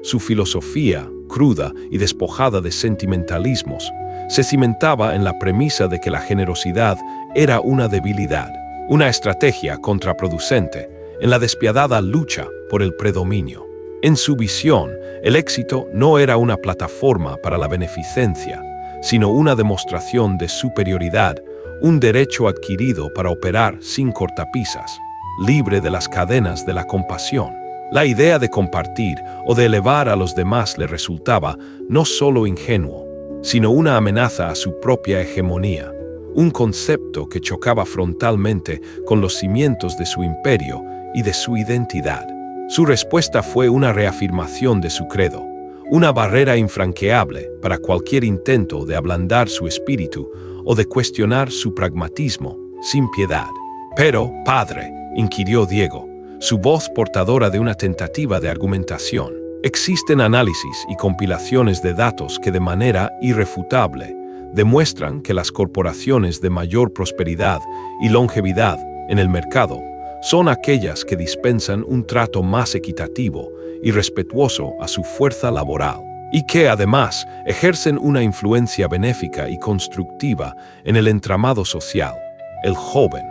Su filosofía, cruda y despojada de sentimentalismos, se cimentaba en la premisa de que la generosidad era una debilidad, una estrategia contraproducente en la despiadada lucha por el predominio. En su visión, el éxito no era una plataforma para la beneficencia, sino una demostración de superioridad, un derecho adquirido para operar sin cortapisas, libre de las cadenas de la compasión. La idea de compartir o de elevar a los demás le resultaba no solo ingenuo, sino una amenaza a su propia hegemonía, un concepto que chocaba frontalmente con los cimientos de su imperio y de su identidad. Su respuesta fue una reafirmación de su credo, una barrera infranqueable para cualquier intento de ablandar su espíritu o de cuestionar su pragmatismo sin piedad. Pero, padre, inquirió Diego, su voz portadora de una tentativa de argumentación. Existen análisis y compilaciones de datos que de manera irrefutable demuestran que las corporaciones de mayor prosperidad y longevidad en el mercado son aquellas que dispensan un trato más equitativo y respetuoso a su fuerza laboral, y que además ejercen una influencia benéfica y constructiva en el entramado social. El joven,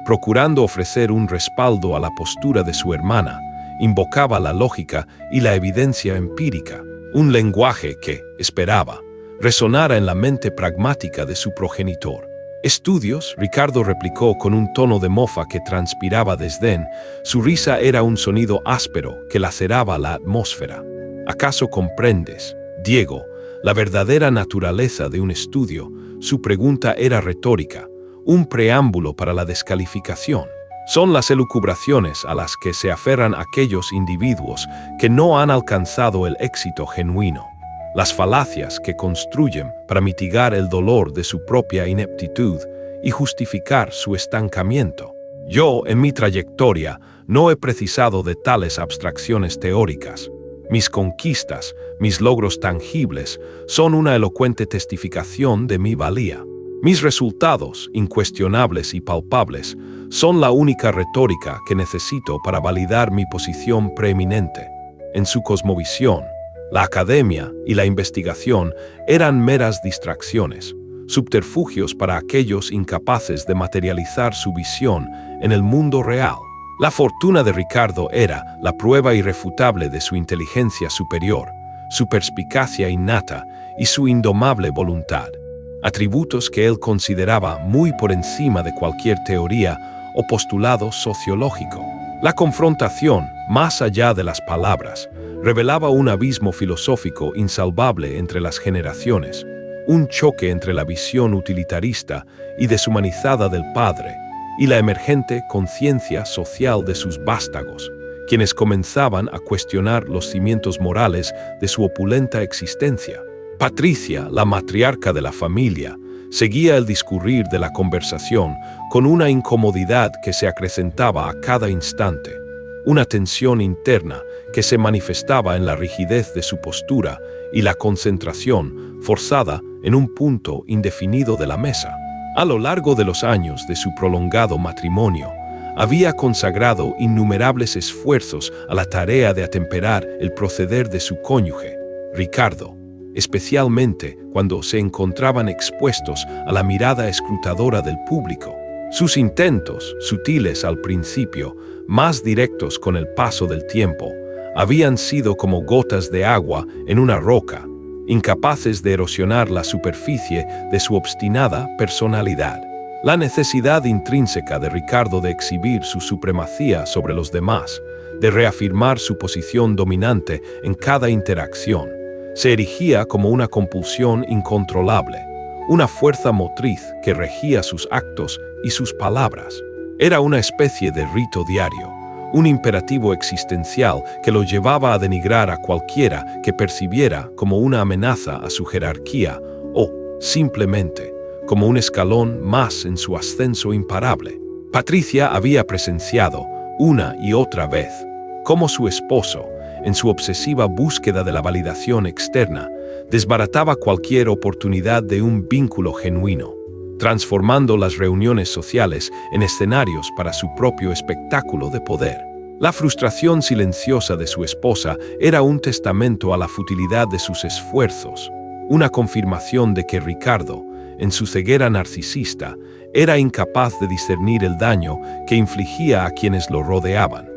procurando ofrecer un respaldo a la postura de su hermana, invocaba la lógica y la evidencia empírica, un lenguaje que, esperaba, resonara en la mente pragmática de su progenitor. ¿Estudios?, Ricardo replicó con un tono de mofa que transpiraba desdén. Su risa era un sonido áspero que laceraba la atmósfera. ¿Acaso comprendes, Diego, la verdadera naturaleza de un estudio? Su pregunta era retórica, un preámbulo para la descalificación. Son las elucubraciones a las que se aferran aquellos individuos que no han alcanzado el éxito genuino, las falacias que construyen para mitigar el dolor de su propia ineptitud y justificar su estancamiento. Yo, en mi trayectoria, no he precisado de tales abstracciones teóricas. Mis conquistas, mis logros tangibles, son una elocuente testificación de mi valía. Mis resultados, incuestionables y palpables, son la única retórica que necesito para validar mi posición preeminente. En su cosmovisión, la academia y la investigación eran meras distracciones, subterfugios para aquellos incapaces de materializar su visión en el mundo real. La fortuna de Ricardo era la prueba irrefutable de su inteligencia superior, su perspicacia innata y su indomable voluntad, atributos que él consideraba muy por encima de cualquier teoría o postulado sociológico. La confrontación, más allá de las palabras, revelaba un abismo filosófico insalvable entre las generaciones, un choque entre la visión utilitarista y deshumanizada del padre y la emergente conciencia social de sus vástagos, quienes comenzaban a cuestionar los cimientos morales de su opulenta existencia. Patricia, la matriarca de la familia, seguía el discurrir de la conversación con una incomodidad que se acrecentaba a cada instante, una tensión interna que se manifestaba en la rigidez de su postura y la concentración forzada en un punto indefinido de la mesa. A lo largo de los años de su prolongado matrimonio, había consagrado innumerables esfuerzos a la tarea de atemperar el proceder de su cónyuge, Ricardo, especialmente cuando se encontraban expuestos a la mirada escrutadora del público. Sus intentos, sutiles al principio, más directos con el paso del tiempo, habían sido como gotas de agua en una roca, incapaces de erosionar la superficie de su obstinada personalidad. La necesidad intrínseca de Ricardo de exhibir su supremacía sobre los demás, de reafirmar su posición dominante en cada interacción, se erigía como una compulsión incontrolable, una fuerza motriz que regía sus actos y sus palabras. Era una especie de rito diario, un imperativo existencial que lo llevaba a denigrar a cualquiera que percibiera como una amenaza a su jerarquía o, simplemente, como un escalón más en su ascenso imparable. Patricia había presenciado, una y otra vez, cómo su esposo, en su obsesiva búsqueda de la validación externa, desbarataba cualquier oportunidad de un vínculo genuino, transformando las reuniones sociales en escenarios para su propio espectáculo de poder. La frustración silenciosa de su esposa era un testamento a la futilidad de sus esfuerzos, una confirmación de que Ricardo, en su ceguera narcisista, era incapaz de discernir el daño que infligía a quienes lo rodeaban.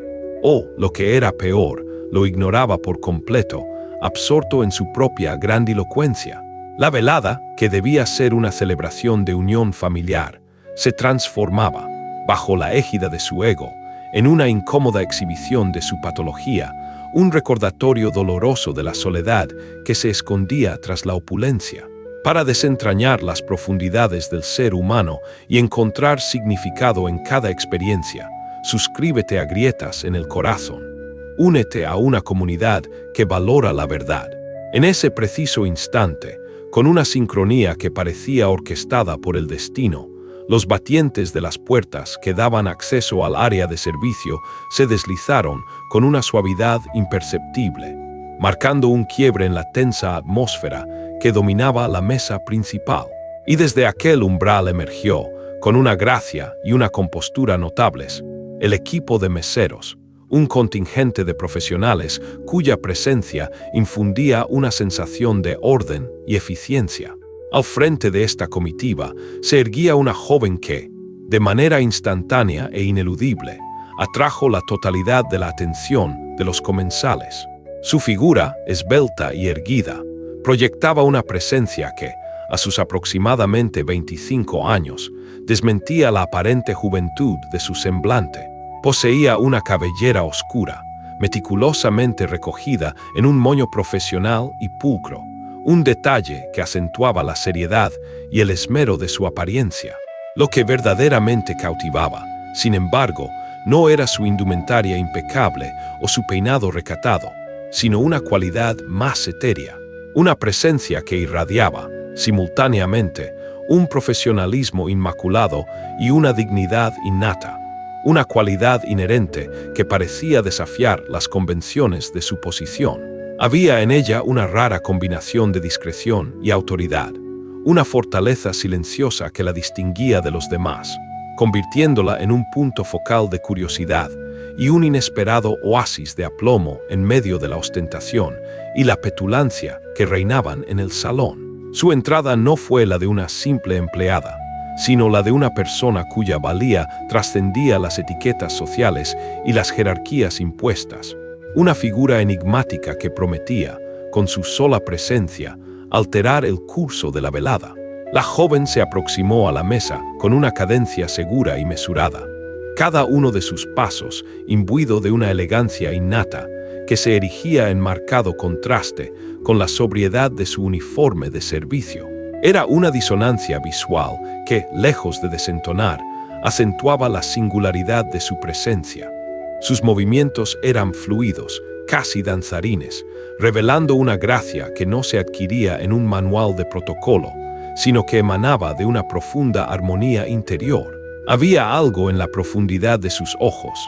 O, lo que era peor, lo ignoraba por completo, absorto en su propia grandilocuencia. La velada, que debía ser una celebración de unión familiar, se transformaba, bajo la égida de su ego, en una incómoda exhibición de su patología, un recordatorio doloroso de la soledad que se escondía tras la opulencia. Para desentrañar las profundidades del ser humano y encontrar significado en cada experiencia, suscríbete a Grietas en el Corazón. Únete a una comunidad que valora la verdad. En ese preciso instante, con una sincronía que parecía orquestada por el destino, los batientes de las puertas que daban acceso al área de servicio se deslizaron con una suavidad imperceptible, marcando un quiebre en la tensa atmósfera que dominaba la mesa principal. Y desde aquel umbral emergió, con una gracia y una compostura notables, el equipo de meseros, un contingente de profesionales cuya presencia infundía una sensación de orden y eficiencia. Al frente de esta comitiva se erguía una joven que, de manera instantánea e ineludible, atrajo la totalidad de la atención de los comensales. Su figura, esbelta y erguida, proyectaba una presencia que, a sus aproximadamente 25 años, desmentía la aparente juventud de su semblante. Poseía una cabellera oscura, meticulosamente recogida en un moño profesional y pulcro, un detalle que acentuaba la seriedad y el esmero de su apariencia. Lo que verdaderamente cautivaba, sin embargo, no era su indumentaria impecable o su peinado recatado, sino una cualidad más etérea, una presencia que irradiaba, simultáneamente, un profesionalismo inmaculado y una dignidad innata, una cualidad inherente que parecía desafiar las convenciones de su posición. Había en ella una rara combinación de discreción y autoridad, una fortaleza silenciosa que la distinguía de los demás, convirtiéndola en un punto focal de curiosidad y un inesperado oasis de aplomo en medio de la ostentación y la petulancia que reinaban en el salón. Su entrada no fue la de una simple empleada, sino la de una persona cuya valía trascendía las etiquetas sociales y las jerarquías impuestas. Una figura enigmática que prometía, con su sola presencia, alterar el curso de la velada. La joven se aproximó a la mesa con una cadencia segura y mesurada. Cada uno de sus pasos imbuido de una elegancia innata que se erigía en marcado contraste con la sobriedad de su uniforme de servicio. Era una disonancia visual que, lejos de desentonar, acentuaba la singularidad de su presencia. Sus movimientos eran fluidos, casi danzarines, revelando una gracia que no se adquiría en un manual de protocolo, sino que emanaba de una profunda armonía interior. Había algo en la profundidad de sus ojos,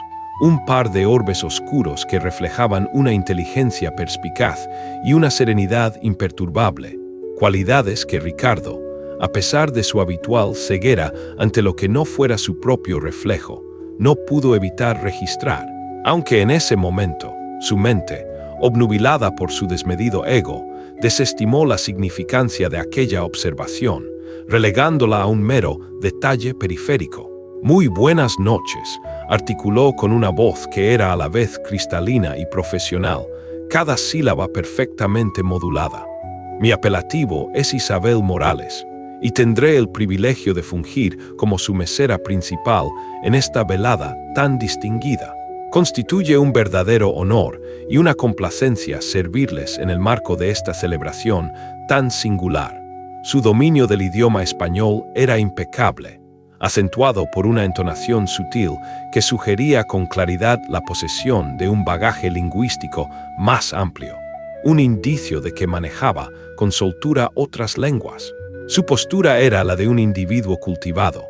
un par de orbes oscuros que reflejaban una inteligencia perspicaz y una serenidad imperturbable, cualidades que Ricardo, a pesar de su habitual ceguera ante lo que no fuera su propio reflejo, no pudo evitar registrar, aunque en ese momento, su mente, obnubilada por su desmedido ego, desestimó la significancia de aquella observación, relegándola a un mero detalle periférico. «Muy buenas noches», articuló con una voz que era a la vez cristalina y profesional, cada sílaba perfectamente modulada. «Mi apelativo es Isabel Morales, y tendré el privilegio de fungir como su mesera principal en esta velada tan distinguida. Constituye un verdadero honor y una complacencia servirles en el marco de esta celebración tan singular». Su dominio del idioma español era impecable, acentuado por una entonación sutil que sugería con claridad la posesión de un bagaje lingüístico más amplio, un indicio de que manejaba con soltura otras lenguas. Su postura era la de un individuo cultivado,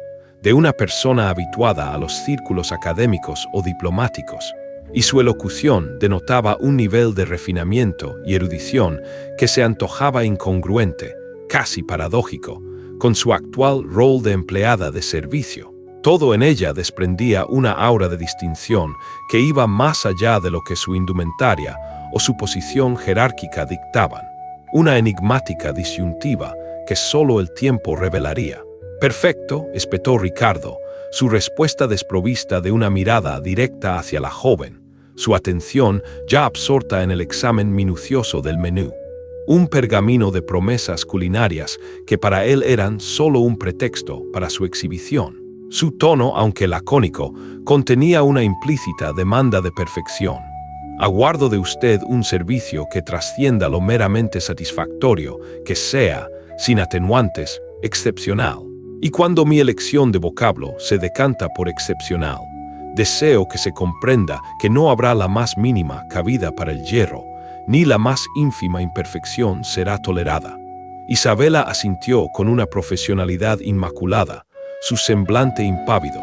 de una persona habituada a los círculos académicos o diplomáticos, y su elocución denotaba un nivel de refinamiento y erudición que se antojaba incongruente, casi paradójico, con su actual rol de empleada de servicio. Todo en ella desprendía una aura de distinción que iba más allá de lo que su indumentaria o su posición jerárquica dictaban, una enigmática disyuntiva que solo el tiempo revelaría. «Perfecto», espetó Ricardo, su respuesta desprovista de una mirada directa hacia la joven, su atención ya absorta en el examen minucioso del menú. Un pergamino de promesas culinarias que para él eran solo un pretexto para su exhibición. Su tono, aunque lacónico, contenía una implícita demanda de perfección. «Aguardo de usted un servicio que trascienda lo meramente satisfactorio, que sea, sin atenuantes, excepcional. Y cuando mi elección de vocablo se decanta por excepcional, deseo que se comprenda que no habrá la más mínima cabida para el yerro, ni la más ínfima imperfección será tolerada». Isabela asintió con una profesionalidad inmaculada, su semblante impávido,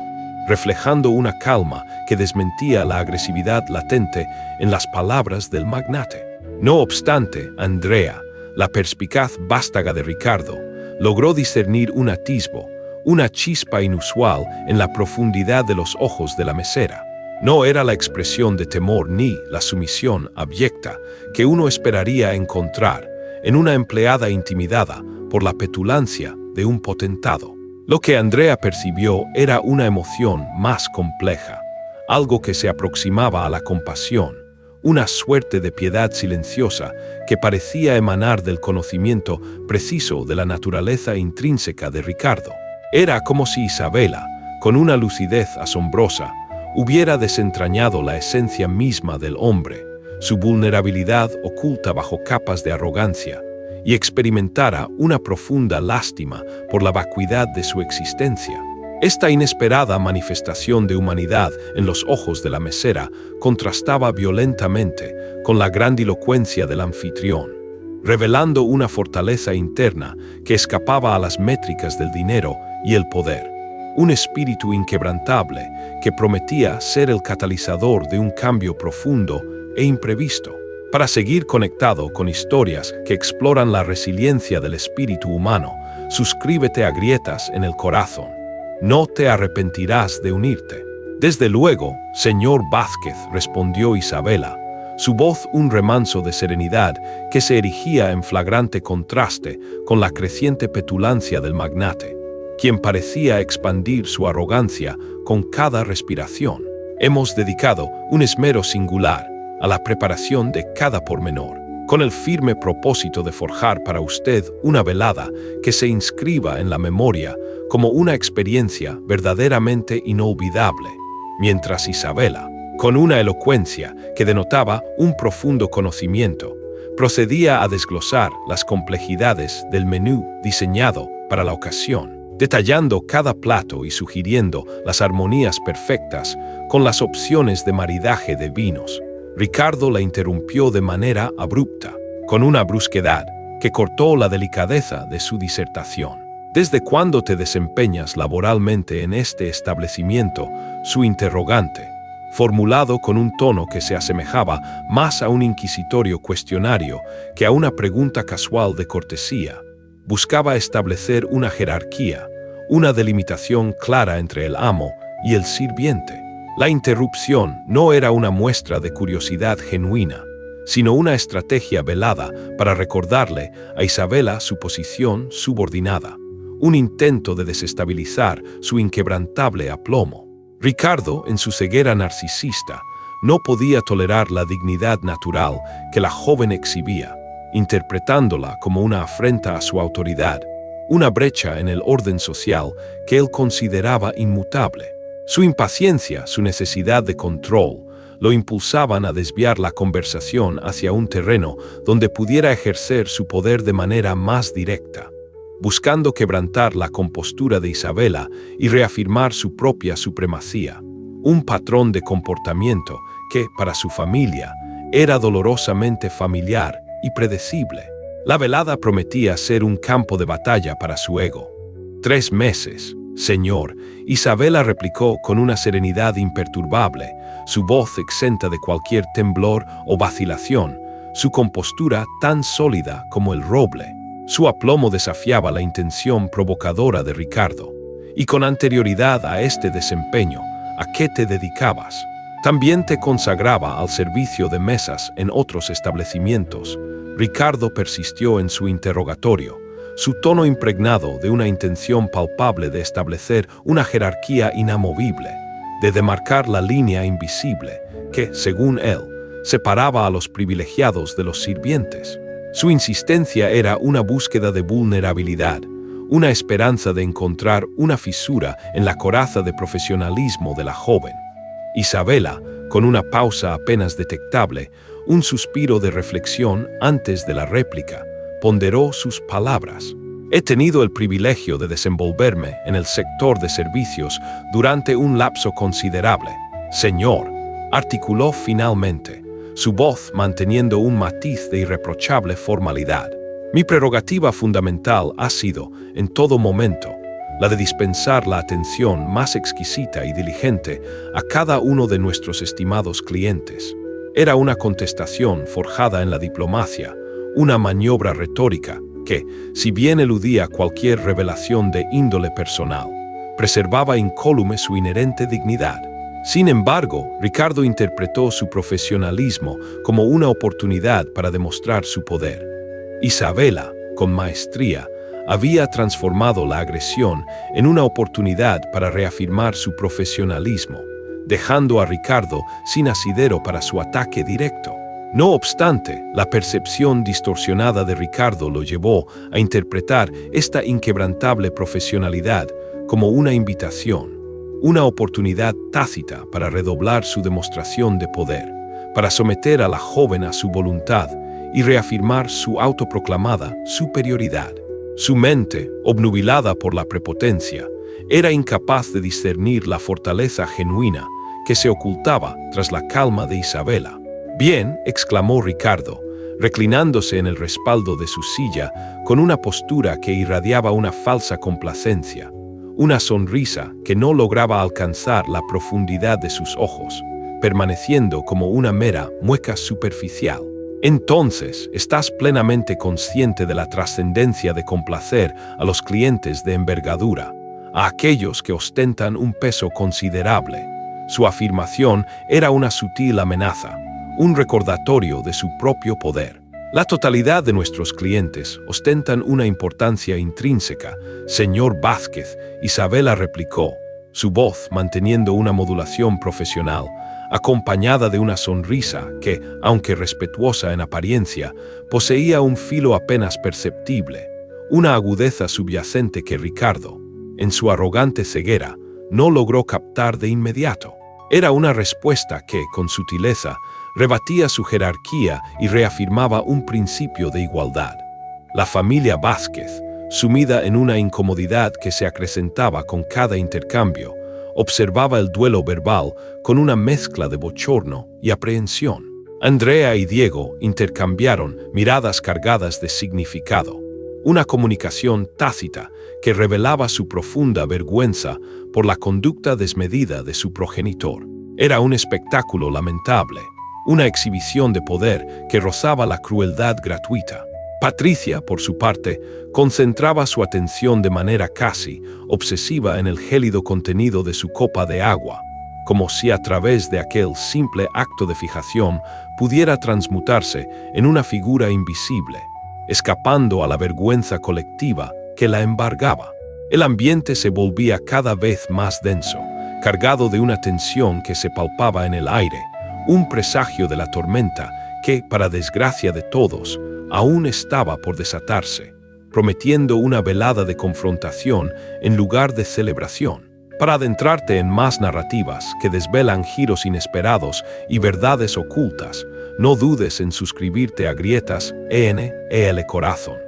reflejando una calma que desmentía la agresividad latente en las palabras del magnate. No obstante, Andrea, la perspicaz vástaga de Ricardo, logró discernir un atisbo, una chispa inusual en la profundidad de los ojos de la mesera. No era la expresión de temor ni la sumisión abyecta que uno esperaría encontrar en una empleada intimidada por la petulancia de un potentado. Lo que Andrea percibió era una emoción más compleja, algo que se aproximaba a la compasión, una suerte de piedad silenciosa que parecía emanar del conocimiento preciso de la naturaleza intrínseca de Ricardo. Era como si Isabela, con una lucidez asombrosa, hubiera desentrañado la esencia misma del hombre, su vulnerabilidad oculta bajo capas de arrogancia, y experimentara una profunda lástima por la vacuidad de su existencia. Esta inesperada manifestación de humanidad en los ojos de la mesera contrastaba violentamente con la grandilocuencia del anfitrión, revelando una fortaleza interna que escapaba a las métricas del dinero y el poder. Un espíritu inquebrantable que prometía ser el catalizador de un cambio profundo e imprevisto, para seguir conectado con historias que exploran la resiliencia del espíritu humano, suscríbete a Grietas en el Corazón. No te arrepentirás de unirte. Desde luego, señor Vázquez, respondió Isabela, su voz un remanso de serenidad que se erigía en flagrante contraste con la creciente petulancia del magnate, quien parecía expandir su arrogancia con cada respiración. Hemos dedicado un esmero singular a la preparación de cada pormenor, con el firme propósito de forjar para usted una velada que se inscriba en la memoria como una experiencia verdaderamente inolvidable, mientras Isabela, con una elocuencia que denotaba un profundo conocimiento, procedía a desglosar las complejidades del menú diseñado para la ocasión, detallando cada plato y sugiriendo las armonías perfectas con las opciones de maridaje de vinos. Ricardo la interrumpió de manera abrupta, con una brusquedad que cortó la delicadeza de su disertación. ¿Desde cuándo te desempeñas laboralmente en este establecimiento? Su interrogante, formulado con un tono que se asemejaba más a un inquisitorio cuestionario que a una pregunta casual de cortesía, buscaba establecer una jerarquía, una delimitación clara entre el amo y el sirviente. La interrupción no era una muestra de curiosidad genuina, sino una estrategia velada para recordarle a Isabela su posición subordinada, un intento de desestabilizar su inquebrantable aplomo. Ricardo, en su ceguera narcisista, no podía tolerar la dignidad natural que la joven exhibía, interpretándola como una afrenta a su autoridad, una brecha en el orden social que él consideraba inmutable. Su impaciencia, su necesidad de control, lo impulsaban a desviar la conversación hacia un terreno donde pudiera ejercer su poder de manera más directa, buscando quebrantar la compostura de Isabela y reafirmar su propia supremacía, un patrón de comportamiento que, para su familia, era dolorosamente familiar y predecible. La velada prometía ser un campo de batalla para su ego. 3 meses, señor, Isabela replicó con una serenidad imperturbable, su voz exenta de cualquier temblor o vacilación, su compostura tan sólida como el roble. Su aplomo desafiaba la intención provocadora de Ricardo. Y con anterioridad a este desempeño, ¿a qué te dedicabas? También te consagraba al servicio de mesas en otros establecimientos. Ricardo persistió en su interrogatorio, su tono impregnado de una intención palpable de establecer una jerarquía inamovible, de demarcar la línea invisible que, según él, separaba a los privilegiados de los sirvientes. Su insistencia era una búsqueda de vulnerabilidad, una esperanza de encontrar una fisura en la coraza de profesionalismo de la joven. Isabela, con una pausa apenas detectable, un suspiro de reflexión antes de la réplica, ponderó sus palabras. He tenido el privilegio de desenvolverme en el sector de servicios durante un lapso considerable. Señor, articuló finalmente, su voz manteniendo un matiz de irreprochable formalidad. Mi prerrogativa fundamental ha sido, en todo momento, la de dispensar la atención más exquisita y diligente a cada uno de nuestros estimados clientes. Era una contestación forjada en la diplomacia, una maniobra retórica que, si bien eludía cualquier revelación de índole personal, preservaba incólume su inherente dignidad. Sin embargo, Ricardo interpretó su profesionalismo como una oportunidad para demostrar su poder. Isabela, con maestría, había transformado la agresión en una oportunidad para reafirmar su profesionalismo, dejando a Ricardo sin asidero para su ataque directo. No obstante, la percepción distorsionada de Ricardo lo llevó a interpretar esta inquebrantable profesionalidad como una invitación, una oportunidad tácita para redoblar su demostración de poder, para someter a la joven a su voluntad y reafirmar su autoproclamada superioridad. Su mente, obnubilada por la prepotencia, era incapaz de discernir la fortaleza genuina que se ocultaba tras la calma de Isabela. «Bien», exclamó Ricardo, reclinándose en el respaldo de su silla con una postura que irradiaba una falsa complacencia, una sonrisa que no lograba alcanzar la profundidad de sus ojos, permaneciendo como una mera mueca superficial. Entonces, estás plenamente consciente de la trascendencia de complacer a los clientes de envergadura, a aquellos que ostentan un peso considerable. Su afirmación era una sutil amenaza, un recordatorio de su propio poder. La totalidad de nuestros clientes ostentan una importancia intrínseca, señor Vázquez, Isabela replicó, su voz manteniendo una modulación profesional, acompañada de una sonrisa que, aunque respetuosa en apariencia, poseía un filo apenas perceptible, una agudeza subyacente que Ricardo, en su arrogante ceguera, no logró captar de inmediato. Era una respuesta que, con sutileza, rebatía su jerarquía y reafirmaba un principio de igualdad. La familia Vázquez, sumida en una incomodidad que se acrecentaba con cada intercambio, observaba el duelo verbal con una mezcla de bochorno y aprehensión. Andrea y Diego intercambiaron miradas cargadas de significado, una comunicación tácita que revelaba su profunda vergüenza por la conducta desmedida de su progenitor. Era un espectáculo lamentable, una exhibición de poder que rozaba la crueldad gratuita. Patricia, por su parte, concentraba su atención de manera casi obsesiva en el gélido contenido de su copa de agua, como si a través de aquel simple acto de fijación pudiera transmutarse en una figura invisible, escapando a la vergüenza colectiva que la embargaba. El ambiente se volvía cada vez más denso, cargado de una tensión que se palpaba en el aire, un presagio de la tormenta que, para desgracia de todos, aún estaba por desatarse, prometiendo una velada de confrontación en lugar de celebración. Para adentrarte en más narrativas que desvelan giros inesperados y verdades ocultas, no dudes en suscribirte a Grietas ENEL Corazón.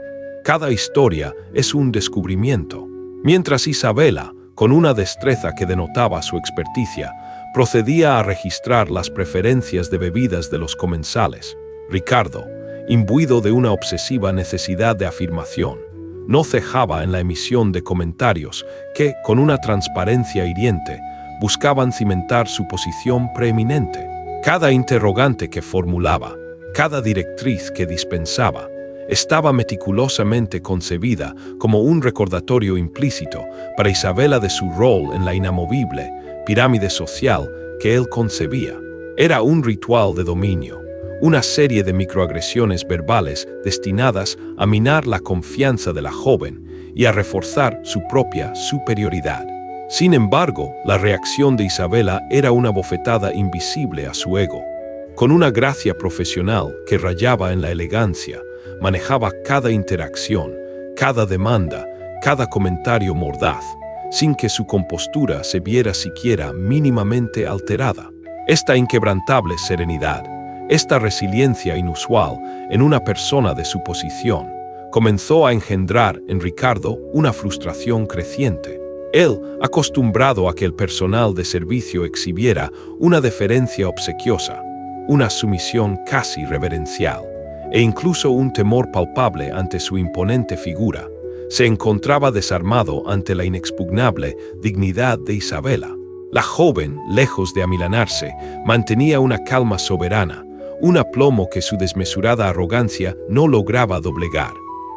Cada historia es un descubrimiento. Mientras Isabela, con una destreza que denotaba su experticia, procedía a registrar las preferencias de bebidas de los comensales, Ricardo, imbuido de una obsesiva necesidad de afirmación, no cejaba en la emisión de comentarios que, con una transparencia hiriente, buscaban cimentar su posición preeminente. Cada interrogante que formulaba, cada directriz que dispensaba, estaba meticulosamente concebida como un recordatorio implícito para Isabela de su rol en la inamovible pirámide social que él concebía. Era un ritual de dominio, una serie de microagresiones verbales destinadas a minar la confianza de la joven y a reforzar su propia superioridad. Sin embargo, la reacción de Isabela era una bofetada invisible a su ego. Con una gracia profesional que rayaba en la elegancia, manejaba cada interacción, cada demanda, cada comentario mordaz, sin que su compostura se viera siquiera mínimamente alterada. Esta inquebrantable serenidad, esta resiliencia inusual en una persona de su posición, comenzó a engendrar en Ricardo una frustración creciente. Él, acostumbrado a que el personal de servicio exhibiera una deferencia obsequiosa, una sumisión casi reverencial, e incluso un temor palpable ante su imponente figura, se encontraba desarmado ante la inexpugnable dignidad de Isabela. La joven, lejos de amilanarse, mantenía una calma soberana, un aplomo que su desmesurada arrogancia no lograba doblegar.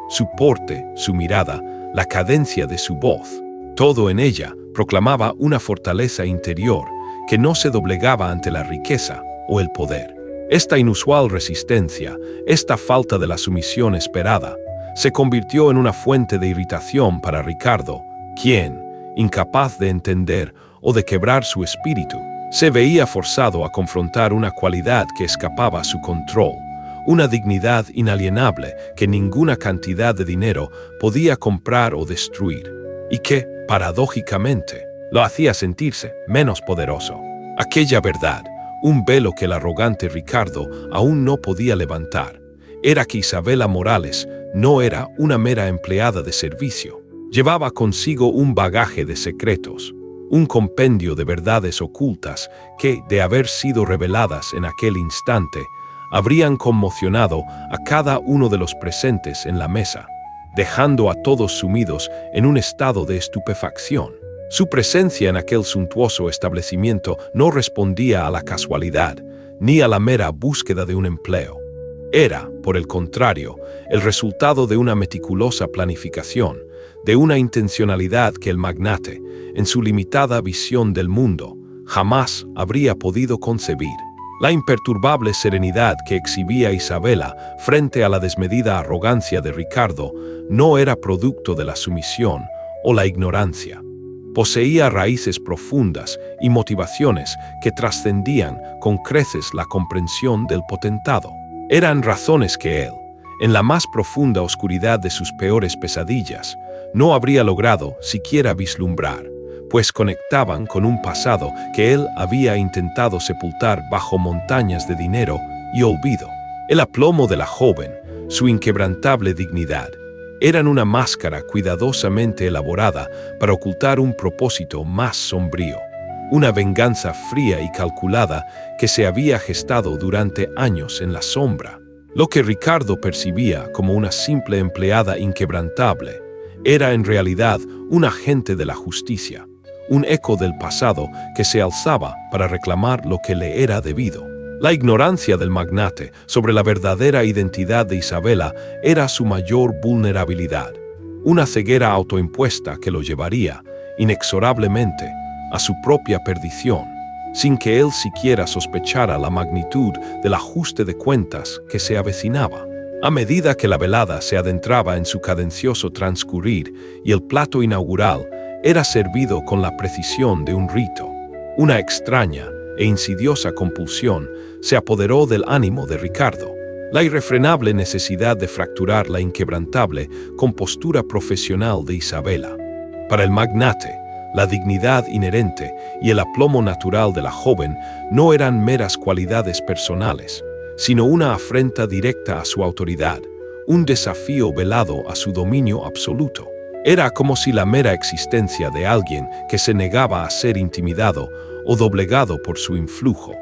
Su porte, su mirada, la cadencia de su voz, todo en ella proclamaba una fortaleza interior que no se doblegaba ante la riqueza o el poder. Esta inusual resistencia, esta falta de la sumisión esperada, se convirtió en una fuente de irritación para Ricardo, quien, incapaz de entender o de quebrar su espíritu, se veía forzado a confrontar una cualidad que escapaba a su control, una dignidad inalienable que ninguna cantidad de dinero podía comprar o destruir, y que, paradójicamente, lo hacía sentirse menos poderoso. Aquella verdad, un velo que el arrogante Ricardo aún no podía levantar, era que Isabela Morales no era una mera empleada de servicio. Llevaba consigo un bagaje de secretos, un compendio de verdades ocultas que, de haber sido reveladas en aquel instante, habrían conmocionado a cada uno de los presentes en la mesa, dejando a todos sumidos en un estado de estupefacción. Su presencia en aquel suntuoso establecimiento no respondía a la casualidad, ni a la mera búsqueda de un empleo. Era, por el contrario, el resultado de una meticulosa planificación, de una intencionalidad que el magnate, en su limitada visión del mundo, jamás habría podido concebir. La imperturbable serenidad que exhibía Isabela frente a la desmedida arrogancia de Ricardo no era producto de la sumisión o la ignorancia. Poseía raíces profundas y motivaciones que trascendían con creces la comprensión del potentado. Eran razones que él, en la más profunda oscuridad de sus peores pesadillas, no habría logrado siquiera vislumbrar, pues conectaban con un pasado que él había intentado sepultar bajo montañas de dinero y olvido. El aplomo de la joven, su inquebrantable dignidad, eran una máscara cuidadosamente elaborada para ocultar un propósito más sombrío, una venganza fría y calculada que se había gestado durante años en la sombra. Lo que Ricardo percibía como una simple empleada inquebrantable era en realidad un agente de la justicia, un eco del pasado que se alzaba para reclamar lo que le era debido. La ignorancia del magnate sobre la verdadera identidad de Isabela era su mayor vulnerabilidad, una ceguera autoimpuesta que lo llevaría, inexorablemente, a su propia perdición, sin que él siquiera sospechara la magnitud del ajuste de cuentas que se avecinaba. A medida que la velada se adentraba en su cadencioso transcurrir y el plato inaugural era servido con la precisión de un rito, una extraña e insidiosa compulsión se apoderó del ánimo de Ricardo. La irrefrenable necesidad de fracturar la inquebrantable compostura profesional de Isabela. Para el magnate, la dignidad inherente y el aplomo natural de la joven no eran meras cualidades personales, sino una afrenta directa a su autoridad, un desafío velado a su dominio absoluto. Era como si la mera existencia de alguien que se negaba a ser intimidado o doblegado por su influjo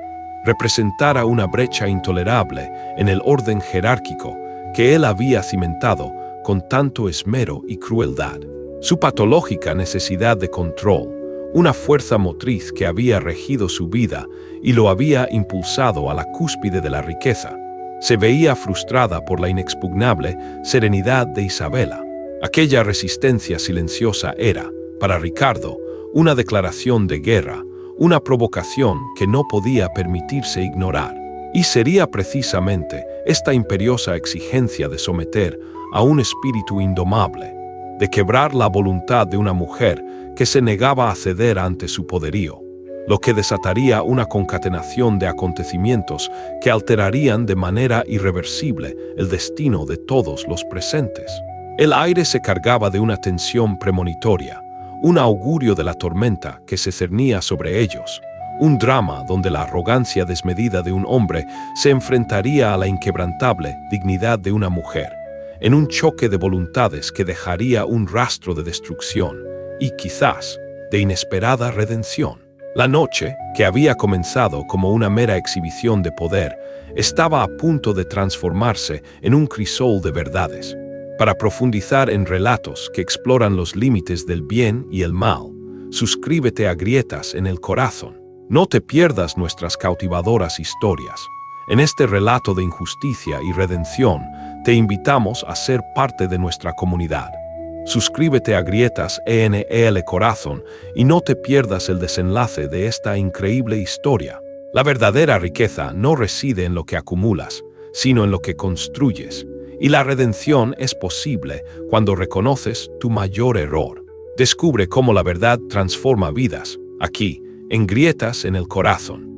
representara una brecha intolerable en el orden jerárquico que él había cimentado con tanto esmero y crueldad. Su patológica necesidad de control, una fuerza motriz que había regido su vida y lo había impulsado a la cúspide de la riqueza, se veía frustrada por la inexpugnable serenidad de Isabela. Aquella resistencia silenciosa era, para Ricardo, una declaración de guerra, una provocación que no podía permitirse ignorar. Y sería precisamente esta imperiosa exigencia de someter a un espíritu indomable, de quebrar la voluntad de una mujer que se negaba a ceder ante su poderío, lo que desataría una concatenación de acontecimientos que alterarían de manera irreversible el destino de todos los presentes. El aire se cargaba de una tensión premonitoria, un augurio de la tormenta que se cernía sobre ellos, un drama donde la arrogancia desmedida de un hombre se enfrentaría a la inquebrantable dignidad de una mujer, en un choque de voluntades que dejaría un rastro de destrucción y quizás de inesperada redención. La noche, que había comenzado como una mera exhibición de poder, estaba a punto de transformarse en un crisol de verdades. Para profundizar en relatos que exploran los límites del bien y el mal, suscríbete a Grietas en el Corazón. No te pierdas nuestras cautivadoras historias. En este relato de injusticia y redención, te invitamos a ser parte de nuestra comunidad. Suscríbete a Grietas ENEL Corazón y no te pierdas el desenlace de esta increíble historia. La verdadera riqueza no reside en lo que acumulas, sino en lo que construyes. Y la redención es posible cuando reconoces tu mayor error. Descubre cómo la verdad transforma vidas, aquí, en Grietas en el Corazón.